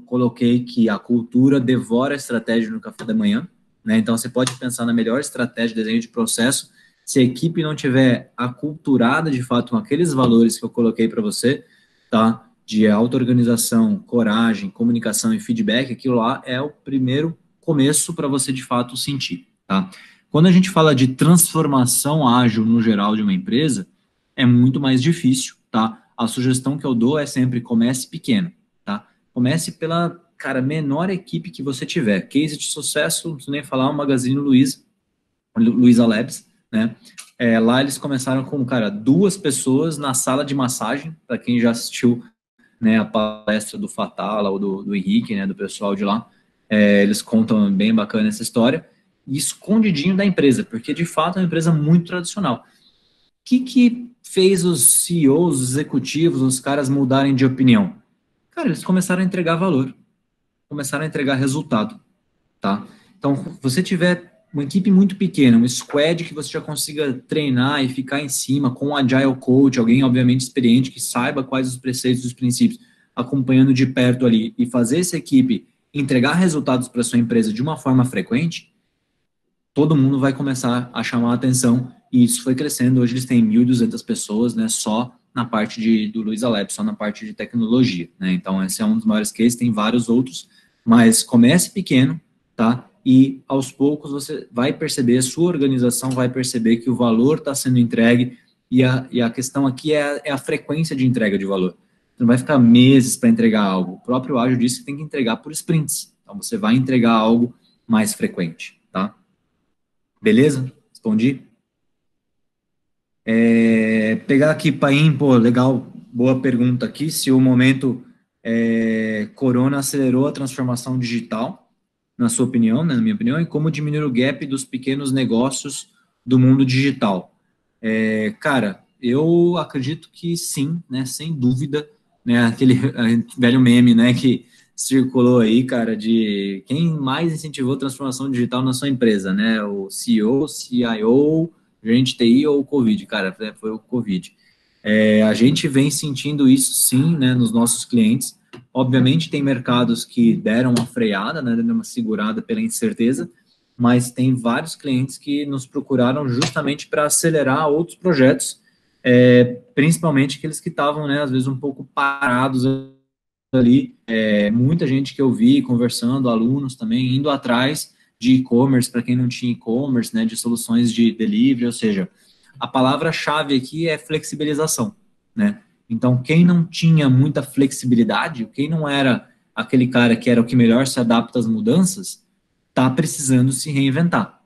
coloquei que a cultura devora a estratégia no café da manhã, né? Então, você pode pensar na melhor estratégia de desenho de processo. Se a equipe não tiver aculturada, de fato, com aqueles valores que eu coloquei para você, tá? De auto-organização, coragem, comunicação e feedback, aquilo lá é o primeiro começo para você, de fato, sentir, tá? Quando a gente fala de transformação ágil no geral de uma empresa, é muito mais difícil, tá? A sugestão que eu dou é sempre comece pequeno, tá? Comece pela, cara, menor equipe que você tiver. Case de sucesso, não preciso nem falar, o Magazine Luiza Labs, né? Lá eles começaram com, cara, 2 pessoas na sala de massagem, para quem já assistiu, né, a palestra do Fatala ou do Henrique, né, do pessoal de lá, eles contam bem bacana essa história, e escondidinho da empresa, porque de fato é uma empresa muito tradicional. O que fez os CEOs, os executivos, os caras mudarem de opinião? Cara, eles começaram a entregar valor, começaram a entregar resultado, tá? Então, você tiver uma equipe muito pequena, um squad que você já consiga treinar e ficar em cima com um agile coach, alguém obviamente experiente que saiba quais os preceitos, os princípios, acompanhando de perto ali e fazer essa equipe entregar resultados para sua empresa de uma forma frequente, todo mundo vai começar a chamar a atenção, e isso foi crescendo. Hoje eles têm 1.200 pessoas, né, só na parte do Luiza Labs, só na parte de tecnologia, né, então esse é um dos maiores cases, tem vários outros, mas comece pequeno, tá, e aos poucos você vai perceber, sua organização vai perceber que o valor está sendo entregue, e a questão aqui é a frequência de entrega de valor. Você não vai ficar meses para entregar algo, o próprio Ágil disse que tem que entregar por sprints, então você vai entregar algo mais frequente, tá? Beleza? Respondi? Pegar aqui, Paim, pô, legal, boa pergunta aqui, se o momento Corona acelerou a transformação digital, na sua opinião, né, na minha opinião, e como diminuir o gap dos pequenos negócios do mundo digital. Cara, eu acredito que sim, né, sem dúvida, né, aquele velho meme, né, que circulou aí, cara, de quem mais incentivou a transformação digital na sua empresa, né, o CEO, CIO, gerente TI ou o Covid, cara, foi o Covid. A gente vem sentindo isso sim, né, nos nossos clientes. Obviamente tem mercados que deram uma freada, né, deram uma segurada pela incerteza, mas tem vários clientes que nos procuraram justamente para acelerar outros projetos, principalmente aqueles que estavam, né, às vezes um pouco parados ali. Muita gente que eu vi conversando, alunos também, indo atrás de e-commerce, para quem não tinha e-commerce, né, de soluções de delivery, ou seja, a palavra-chave aqui é flexibilização, né? Então, quem não tinha muita flexibilidade, quem não era aquele cara que era o que melhor se adapta às mudanças, está precisando se reinventar.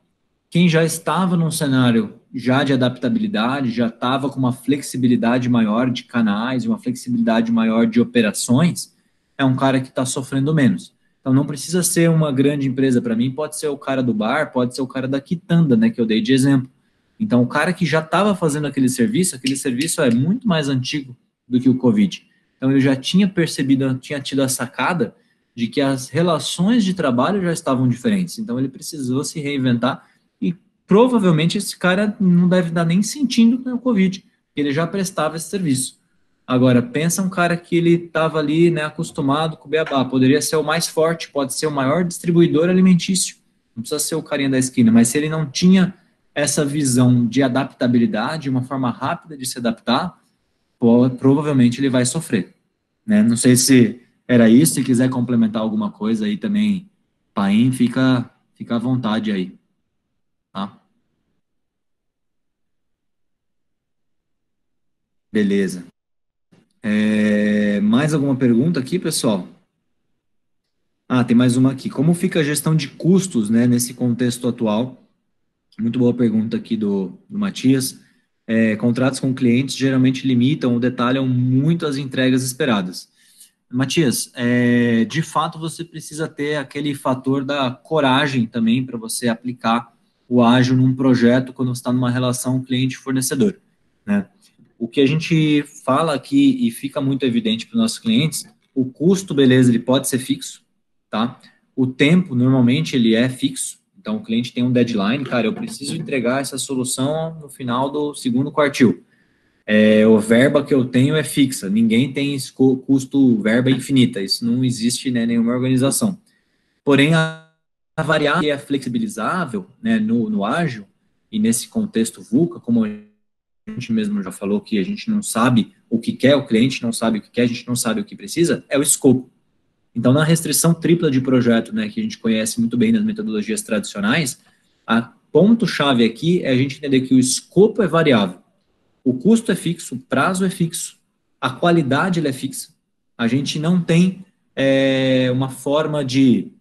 Quem já estava num cenário já de adaptabilidade, já estava com uma flexibilidade maior de canais, uma flexibilidade maior de operações, é um cara que está sofrendo menos. Então, não precisa ser uma grande empresa para mim, pode ser o cara do bar, pode ser o cara da quitanda, né, que eu dei de exemplo. Então, o cara que já estava fazendo aquele serviço é muito mais antigo do que o Covid. Então, ele já tinha percebido, tinha tido a sacada de que as relações de trabalho já estavam diferentes. Então, ele precisou se reinventar e provavelmente esse cara não deve estar nem sentindo com o Covid, ele já prestava esse serviço. Agora, pensa um cara que ele estava ali, né, acostumado com o beabá, poderia ser o mais forte, pode ser o maior distribuidor alimentício, não precisa ser o carinha da esquina, mas se ele não tinha essa visão de adaptabilidade, uma forma rápida de se adaptar, provavelmente ele vai sofrer, né? Não sei se era isso, se quiser complementar alguma coisa aí também, Paim, fica à vontade aí, tá? Beleza. Mais alguma pergunta aqui, pessoal? Ah, tem mais uma aqui. Como fica a gestão de custos, né, nesse contexto atual? Muito boa pergunta aqui do Matias. Contratos com clientes geralmente limitam ou detalham muito as entregas esperadas. Matias, de fato você precisa ter aquele fator da coragem também para você aplicar o ágil num projeto quando você está numa relação cliente-fornecedor, né? O que a gente fala aqui e fica muito evidente para os nossos clientes, o custo, beleza, ele pode ser fixo, tá? O tempo, normalmente, ele é fixo. Então, o cliente tem um deadline, cara, eu preciso entregar essa solução no final do segundo quartil. O verba que eu tenho é fixa, ninguém tem custo verba infinita, isso não existe, né, em nenhuma organização. Porém, a variável que é flexibilizável, né, no ágil, e nesse contexto VUCA, como a gente mesmo já falou que a gente não sabe o que quer, o cliente não sabe o que quer, a gente não sabe o que precisa, é o escopo. Então, na restrição tripla de projeto, né, que a gente conhece muito bem nas metodologias tradicionais, a ponto-chave aqui é a gente entender que o escopo é variável. O custo é fixo, o prazo é fixo, a qualidade ela é fixa. A gente não tem uma forma de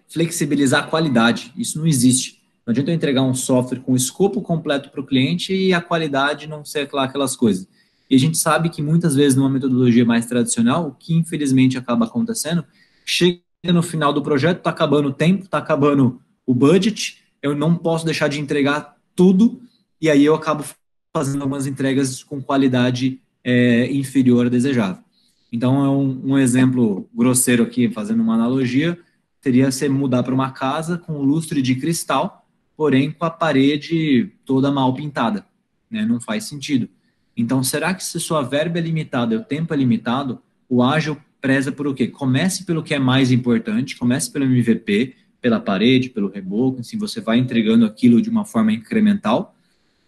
flexibilizar a qualidade. Isso não existe. Não adianta eu entregar um software com o escopo completo para o cliente e a qualidade não ser aquelas coisas. E a gente sabe que muitas vezes numa metodologia mais tradicional, o que infelizmente acaba acontecendo, chega no final do projeto, está acabando o tempo, está acabando o budget, eu não posso deixar de entregar tudo, e aí eu acabo fazendo algumas entregas com qualidade inferior à desejável. Então, é um exemplo grosseiro aqui, fazendo uma analogia, seria você mudar para uma casa com lustre de cristal, porém com a parede toda mal pintada, né? Não faz sentido. Então, será que se sua verba é limitada e o tempo é limitado, o ágil preza por o quê? Comece pelo que é mais importante, comece pelo MVP, pela parede, pelo reboco, assim, você vai entregando aquilo de uma forma incremental,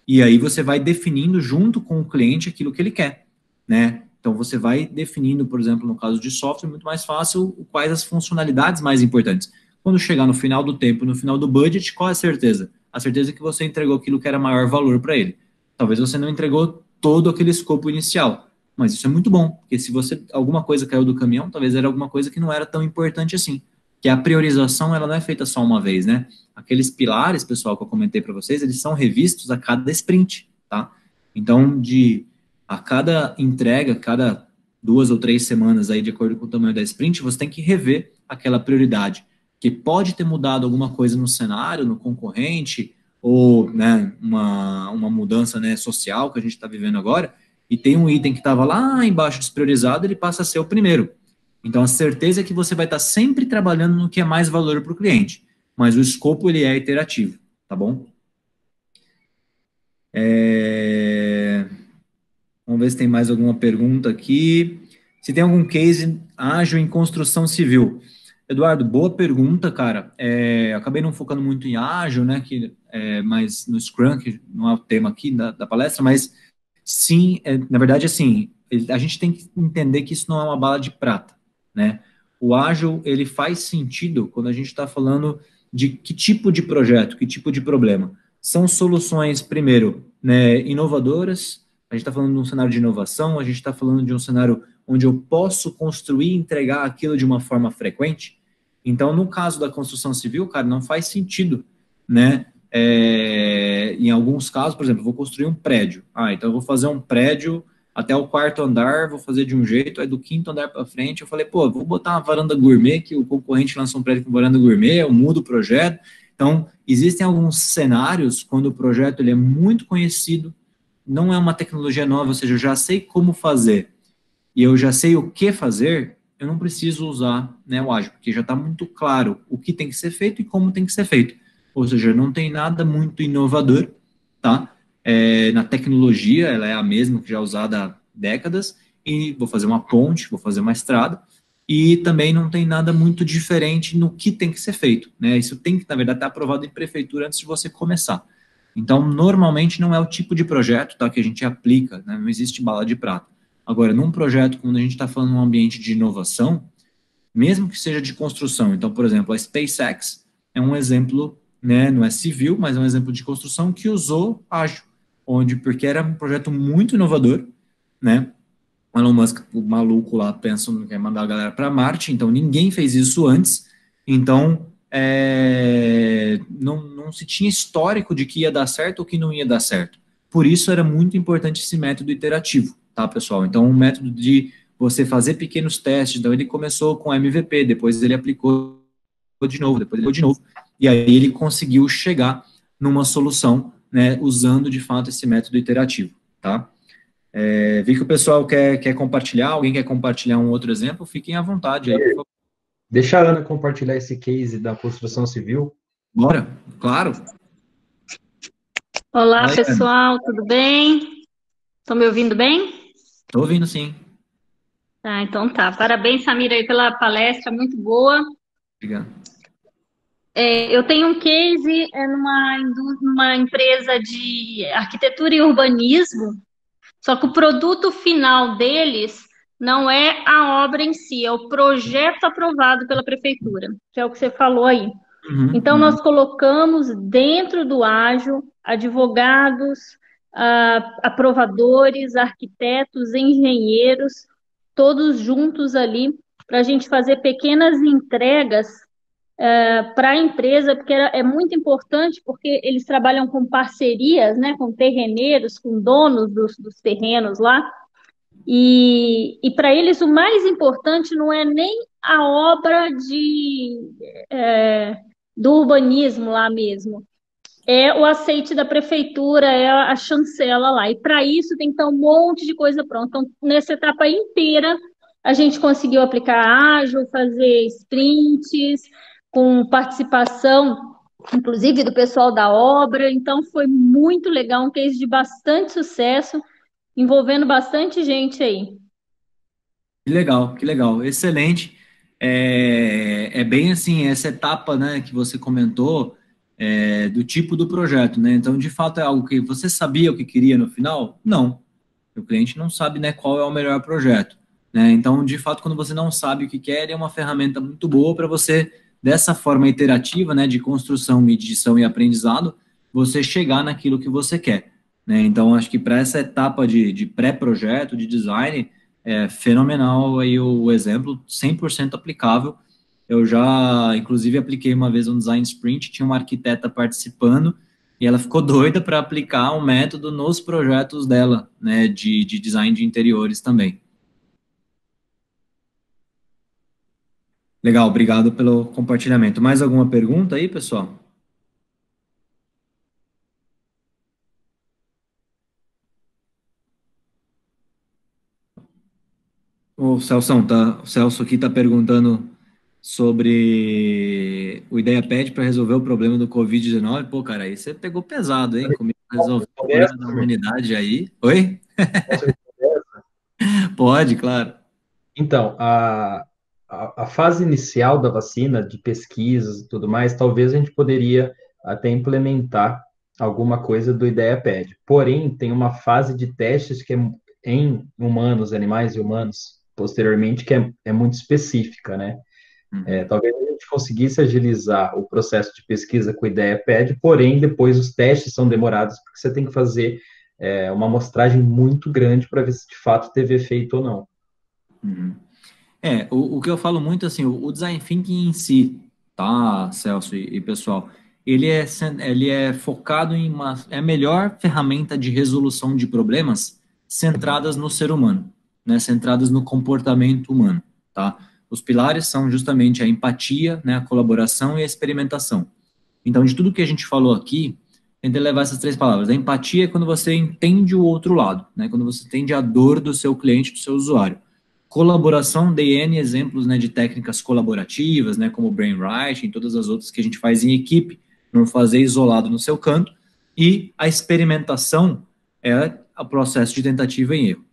e aí você vai definindo junto com o cliente aquilo que ele quer, né? Então, você vai definindo, por exemplo, no caso de software, muito mais fácil quais as funcionalidades mais importantes. Quando chegar no final do tempo, no final do budget, qual é a certeza? A certeza é que você entregou aquilo que era maior valor para ele. Talvez você não entregou todo aquele escopo inicial, mas isso é muito bom, porque se você alguma coisa caiu do caminhão, talvez era alguma coisa que não era tão importante assim. Que a priorização, ela não é feita só uma vez, né? Aqueles pilares, pessoal, que eu comentei para vocês, eles são revistos a cada sprint, tá? Então, a cada entrega, cada 2 ou 3 semanas aí, de acordo com o tamanho da sprint, você tem que rever aquela prioridade, que pode ter mudado alguma coisa no cenário, no concorrente, ou, né, uma mudança, né, social que a gente está vivendo agora, e tem um item que estava lá embaixo despriorizado, ele passa a ser o primeiro. Então, a certeza é que você vai estar sempre trabalhando no que é mais valor para o cliente, mas o escopo, ele é iterativo, tá bom? Vamos ver se tem mais alguma pergunta aqui. Se tem algum case ágil em construção civil. Eduardo, boa pergunta, cara. Acabei não focando muito em ágil, né, mas no Scrum, que não é o tema aqui da palestra, mas sim, na verdade, assim, a gente tem que entender que isso não é uma bala de prata, né? O ágil, ele faz sentido quando a gente está falando de que tipo de projeto, que tipo de problema. São soluções, primeiro, né, inovadoras. A gente está falando de um cenário de inovação, a gente está falando de um cenário onde eu posso construir e entregar aquilo de uma forma frequente. Então, no caso da construção civil, cara, não faz sentido, né? Em alguns casos, por exemplo, eu vou construir um prédio. Então eu vou fazer um prédio até o 4º andar, vou fazer de um jeito, aí do 5º andar para frente, eu falei, pô, vou botar uma varanda gourmet, que o concorrente lançou um prédio com varanda gourmet, eu mudo o projeto. Então, existem alguns cenários quando o projeto ele é muito conhecido, não é uma tecnologia nova, ou seja, eu já sei como fazer e eu já sei o que fazer, eu não preciso usar, né, o ágil, porque já está muito claro o que tem que ser feito e como tem que ser feito. Ou seja, não tem nada muito inovador, tá? Na tecnologia, ela é a mesma que já é usada há décadas, e vou fazer uma ponte, vou fazer uma estrada, e também não tem nada muito diferente no que tem que ser feito, né? Isso tem que, na verdade, estar aprovado em prefeitura antes de você começar. Então, normalmente não é o tipo de projeto, tá, que a gente aplica, né? Não existe bala de prata. Agora, num projeto, quando a gente está falando de um ambiente de inovação, mesmo que seja de construção, então, por exemplo, a SpaceX é um exemplo, né, não é civil, mas é um exemplo de construção que usou ágil, porque era um projeto muito inovador, né? O Elon Musk, o maluco lá, pensando que quer mandar a galera para Marte, então ninguém fez isso antes, então não se tinha histórico de que ia dar certo ou que não ia dar certo. Por isso era muito importante esse método iterativo, tá, pessoal? Então, um método de você fazer pequenos testes, então ele começou com MVP, depois ele aplicou de novo, depois ele aplicou de novo, e aí ele conseguiu chegar numa solução, né, usando de fato esse método iterativo, tá? Vi que o pessoal quer compartilhar, alguém quer compartilhar um outro exemplo, fiquem à vontade aí, por favor. Deixa a Ana compartilhar esse case da construção civil. Bora, claro. Olá, Fala aí, Ana. pessoal, tudo bem? Estão me ouvindo bem? Tô ouvindo, sim. Tá, então tá. Parabéns, Samira, aí pela palestra, muito boa. Obrigado. Eu tenho um case numa empresa de arquitetura e urbanismo, só que o produto final deles não é a obra em si, é o projeto aprovado pela prefeitura, que é o que você falou aí. Uhum, Então, uhum. nós colocamos dentro do ágil advogados, aprovadores, arquitetos, engenheiros, todos juntos ali, para a gente fazer pequenas entregas para a empresa, porque é muito importante, porque eles trabalham com parcerias, né, com terreneiros, com donos dos terrenos lá, e para eles o mais importante não é nem a obra do urbanismo lá mesmo, é o aceite da prefeitura, é a chancela lá. E para isso tem que estar um monte de coisa pronta. Então, nessa etapa inteira, a gente conseguiu aplicar ágil, fazer sprints, com participação, inclusive, do pessoal da obra. Então, foi muito legal, um case de bastante sucesso, envolvendo bastante gente aí. Que legal, excelente. É bem assim, essa etapa, né, que você comentou, do tipo do projeto, né? Então, de fato, é algo que você sabia o que queria no final? Não. O cliente não sabe, né, qual é o melhor projeto, né? Então, de fato, quando você não sabe o que quer, é uma ferramenta muito boa para você, dessa forma iterativa, né, de construção, medição e aprendizado, você chegar naquilo que você quer, né? Então, acho que para essa etapa de pré-projeto, de design, é fenomenal aí o exemplo, 100% aplicável. Eu já, inclusive, apliquei uma vez um design sprint, tinha uma arquiteta participando, e ela ficou doida para aplicar um método nos projetos dela, né, de design de interiores também. Legal, obrigado pelo compartilhamento. Mais alguma pergunta aí, pessoal? O Celso aqui está perguntando sobre o IdeaPad para resolver o problema do Covid-19. Pô, cara, aí você pegou pesado, hein? Comigo Posso resolver o responder problema essa, da Samir? humanidade aí. Oi? Posso responder essa? Pode, claro. Então, a fase inicial da vacina, de pesquisas e tudo mais, talvez a gente poderia até implementar alguma coisa do IdeaPad. Porém, tem uma fase de testes que é em humanos, animais e humanos, posteriormente, que é muito específica, né? Uhum. Talvez a gente conseguisse agilizar o processo de pesquisa com o IdeaPad, porém, depois os testes são demorados, porque você tem que fazer uma amostragem muito grande para ver se de fato teve efeito ou não. Uhum. O que eu falo muito, assim, o design thinking em si, tá, Celso e pessoal, ele é focado é a melhor ferramenta de resolução de problemas centradas no ser humano, né, centradas no comportamento humano, tá? Os pilares são justamente a empatia, né, a colaboração e a experimentação. Então, de tudo que a gente falou aqui, tentei levar essas três palavras. A empatia é quando você entende o outro lado, né, quando você entende a dor do seu cliente, do seu usuário. Colaboração, dei N exemplos, né, de técnicas colaborativas, né, como brainwriting, todas as outras que a gente faz em equipe, não fazer isolado no seu canto. E a experimentação é o processo de tentativa e erro.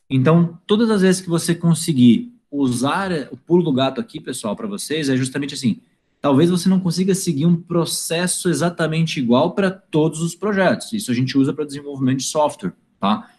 Então, todas as vezes que você conseguir usar o pulo do gato aqui, pessoal, para vocês, é justamente assim, talvez você não consiga seguir um processo exatamente igual para todos os projetos. Isso a gente usa para desenvolvimento de software, tá?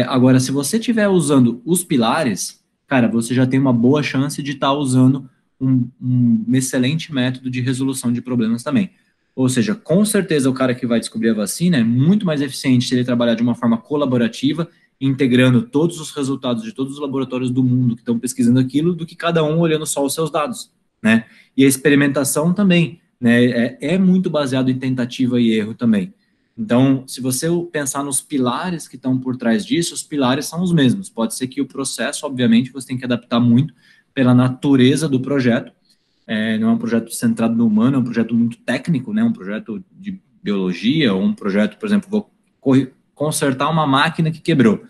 Agora, se você estiver usando os pilares, cara, você já tem uma boa chance de estar usando um excelente método de resolução de problemas também. Ou seja, com certeza o cara que vai descobrir a vacina é muito mais eficiente se ele trabalhar de uma forma colaborativa, integrando todos os resultados de todos os laboratórios do mundo que estão pesquisando aquilo, do que cada um olhando só os seus dados, né? E a experimentação também, né? É muito baseado em tentativa e erro também. Então, se você pensar nos pilares que estão por trás disso, os pilares são os mesmos. Pode ser que o processo, obviamente, você tem que adaptar muito pela natureza do projeto. Não é um projeto centrado no humano, é um projeto muito técnico, né? Um projeto de biologia, ou um projeto, por exemplo, vou consertar uma máquina que quebrou.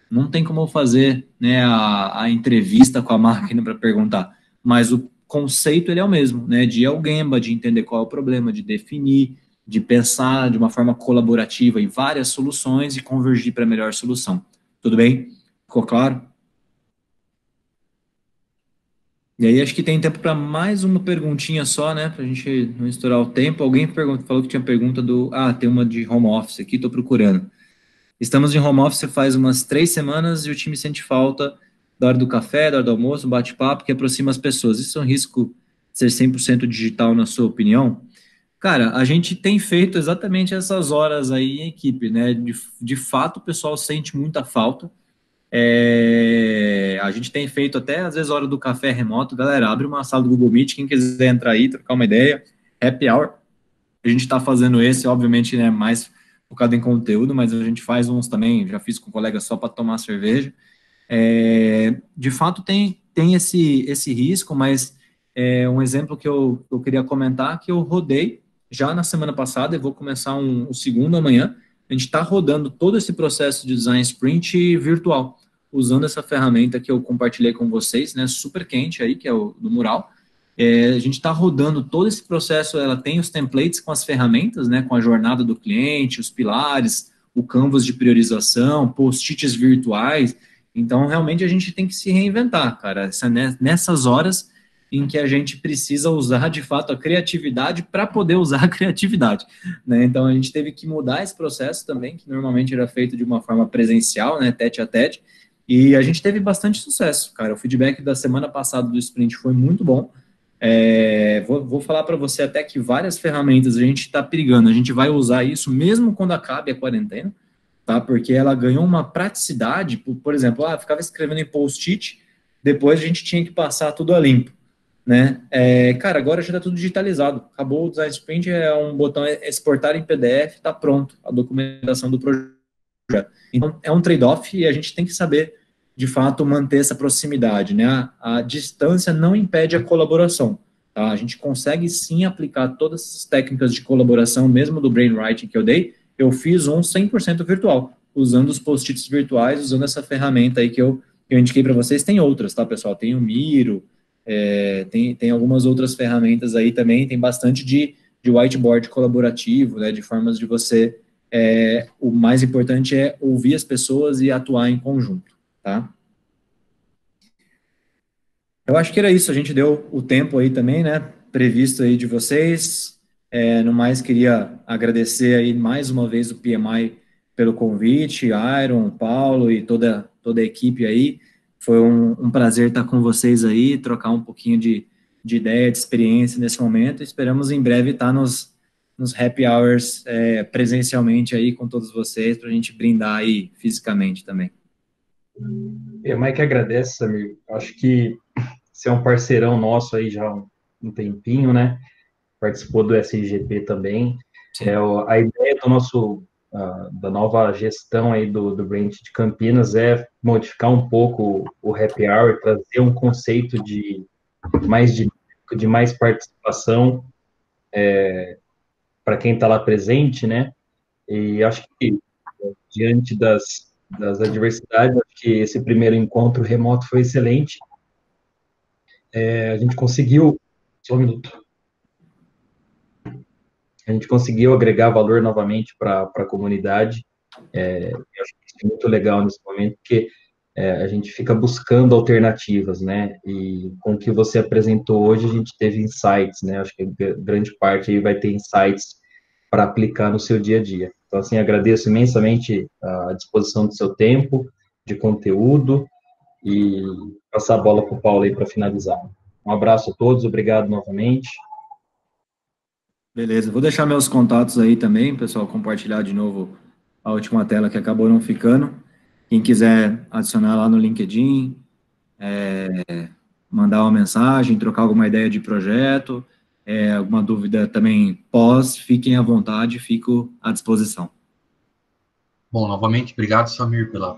Não tem como eu fazer, né, a entrevista com a máquina para perguntar, mas o conceito ele é o mesmo, né? De ir ao Gemba, de entender qual é o problema, de definir, de pensar de uma forma colaborativa em várias soluções e convergir para a melhor solução. Tudo bem? Ficou claro? E aí, acho que tem tempo para mais uma perguntinha só, né? Para a gente não estourar o tempo. Alguém falou que tinha pergunta do... Ah, tem uma de home office aqui, estou procurando. Estamos em home office faz umas 3 semanas e o time sente falta da hora do café, da hora do almoço, bate-papo, que aproxima as pessoas. Isso é um risco de ser 100% digital, na sua opinião? Cara, a gente tem feito exatamente essas horas aí em equipe, né? De fato, o pessoal sente muita falta. A gente tem feito até, às vezes, hora do café remoto. Galera, abre uma sala do Google Meet, quem quiser entrar aí, trocar uma ideia. Happy Hour. A gente está fazendo esse, obviamente, né, mais focado em conteúdo, mas a gente faz uns também, já fiz com colegas só para tomar cerveja. De fato, tem esse risco, mas um exemplo que eu queria comentar, que eu rodei já na semana passada, e vou começar um segundo amanhã. A gente está rodando todo esse processo de design sprint virtual, usando essa ferramenta que eu compartilhei com vocês, né, super quente aí, que é o do Mural. A gente está rodando todo esse processo, ela tem os templates com as ferramentas, né, com a jornada do cliente, os pilares, o canvas de priorização, post-its virtuais. Então, realmente, a gente tem que se reinventar, cara, nessas horas em que a gente precisa usar, de fato, a criatividade para poder usar a criatividade, né? Então, a gente teve que mudar esse processo também, que normalmente era feito de uma forma presencial, né, tete a tete, e a gente teve bastante sucesso, cara. O feedback da semana passada do sprint foi muito bom. Vou falar para você até que várias ferramentas a gente está perigando, a gente vai usar isso mesmo quando acabe a quarentena, tá? Porque ela ganhou uma praticidade, por exemplo, ficava escrevendo em post-it, depois a gente tinha que passar tudo a limpo, né? Cara, agora já está tudo digitalizado, acabou o design sprint, é um botão exportar em PDF, está pronto a documentação do projeto. Então, é um trade-off e a gente tem que saber, de fato, manter essa proximidade, né? A distância não impede a colaboração, tá? A gente consegue sim aplicar todas essas técnicas de colaboração, mesmo do brainwriting que eu dei. Eu fiz um 100% virtual, usando os post-its virtuais, usando essa ferramenta aí que eu indiquei para vocês. Tem outras, tá, pessoal? Tem o Miro, tem algumas outras ferramentas aí também, tem bastante de whiteboard colaborativo, né? De formas de você... o mais importante é ouvir as pessoas e atuar em conjunto, tá? Eu acho que era isso, a gente deu o tempo aí também, né, previsto aí de vocês. No mais, queria agradecer aí mais uma vez o PMI pelo convite, Iron, Paulo e toda a equipe aí. Foi um prazer estar com vocês aí, trocar um pouquinho de ideia, de experiência nesse momento. Esperamos em breve estar nos happy hours presencialmente aí com todos vocês, para a gente brindar aí fisicamente também. Mike agradece, Samir. Acho que você é um parceirão nosso aí já há um tempinho, né? Participou do SIGP também. A ideia do da nova gestão aí do Brand de Campinas é modificar um pouco o happy hour, trazer um conceito de mais participação para quem está lá presente, né? E acho que, diante das adversidades, acho que esse primeiro encontro remoto foi excelente. A gente conseguiu... Só um minuto. A gente conseguiu agregar valor novamente para a comunidade. Eu acho que isso é muito legal nesse momento, porque a gente fica buscando alternativas, né? E com o que você apresentou hoje, a gente teve insights, né? Acho que grande parte aí vai ter insights para aplicar no seu dia a dia. Então, assim, agradeço imensamente a disposição do seu tempo, de conteúdo, e passar a bola para o Paulo aí para finalizar. Um abraço a todos, obrigado novamente. Beleza, vou deixar meus contatos aí também, pessoal, compartilhar de novo a última tela que acabou não ficando. Quem quiser adicionar lá no LinkedIn, mandar uma mensagem, trocar alguma ideia de projeto, alguma dúvida também pós, fiquem à vontade, fico à disposição. Bom, novamente, obrigado, Samir, pela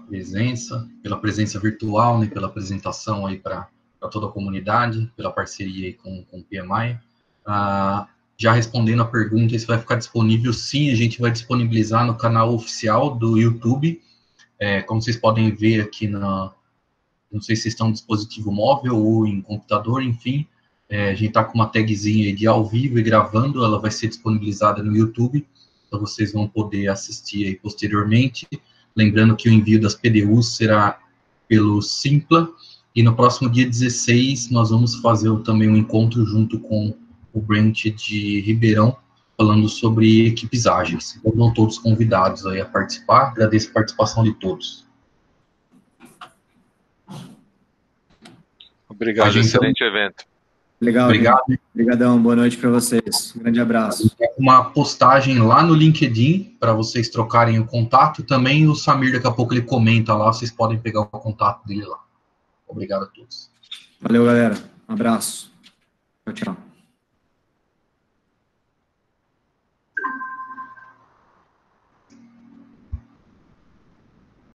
presença virtual, né, pela apresentação aí para toda a comunidade, pela parceria aí com o PMI. Já respondendo a pergunta, isso vai ficar disponível, sim, a gente vai disponibilizar no canal oficial do YouTube. Como vocês podem ver aqui, não sei se estão no dispositivo móvel ou em computador, enfim, A gente está com uma tagzinha aí de ao vivo e gravando, ela vai ser disponibilizada no YouTube, então vocês vão poder assistir aí posteriormente. Lembrando que o envio das PDUs será pelo Simpla, e no próximo dia 16 nós vamos fazer também um encontro junto com o Brent de Ribeirão, falando sobre equipes ágeis. Então, estão todos convidados aí a participar. Agradeço a participação de todos. Obrigado, excelente evento. Legal, obrigado. Obrigadão, boa noite para vocês. Um grande abraço. Uma postagem lá no LinkedIn para vocês trocarem o contato. Também o Samir, daqui a pouco, ele comenta lá, vocês podem pegar o contato dele lá. Obrigado a todos. Valeu, galera. Um abraço. Tchau, tchau.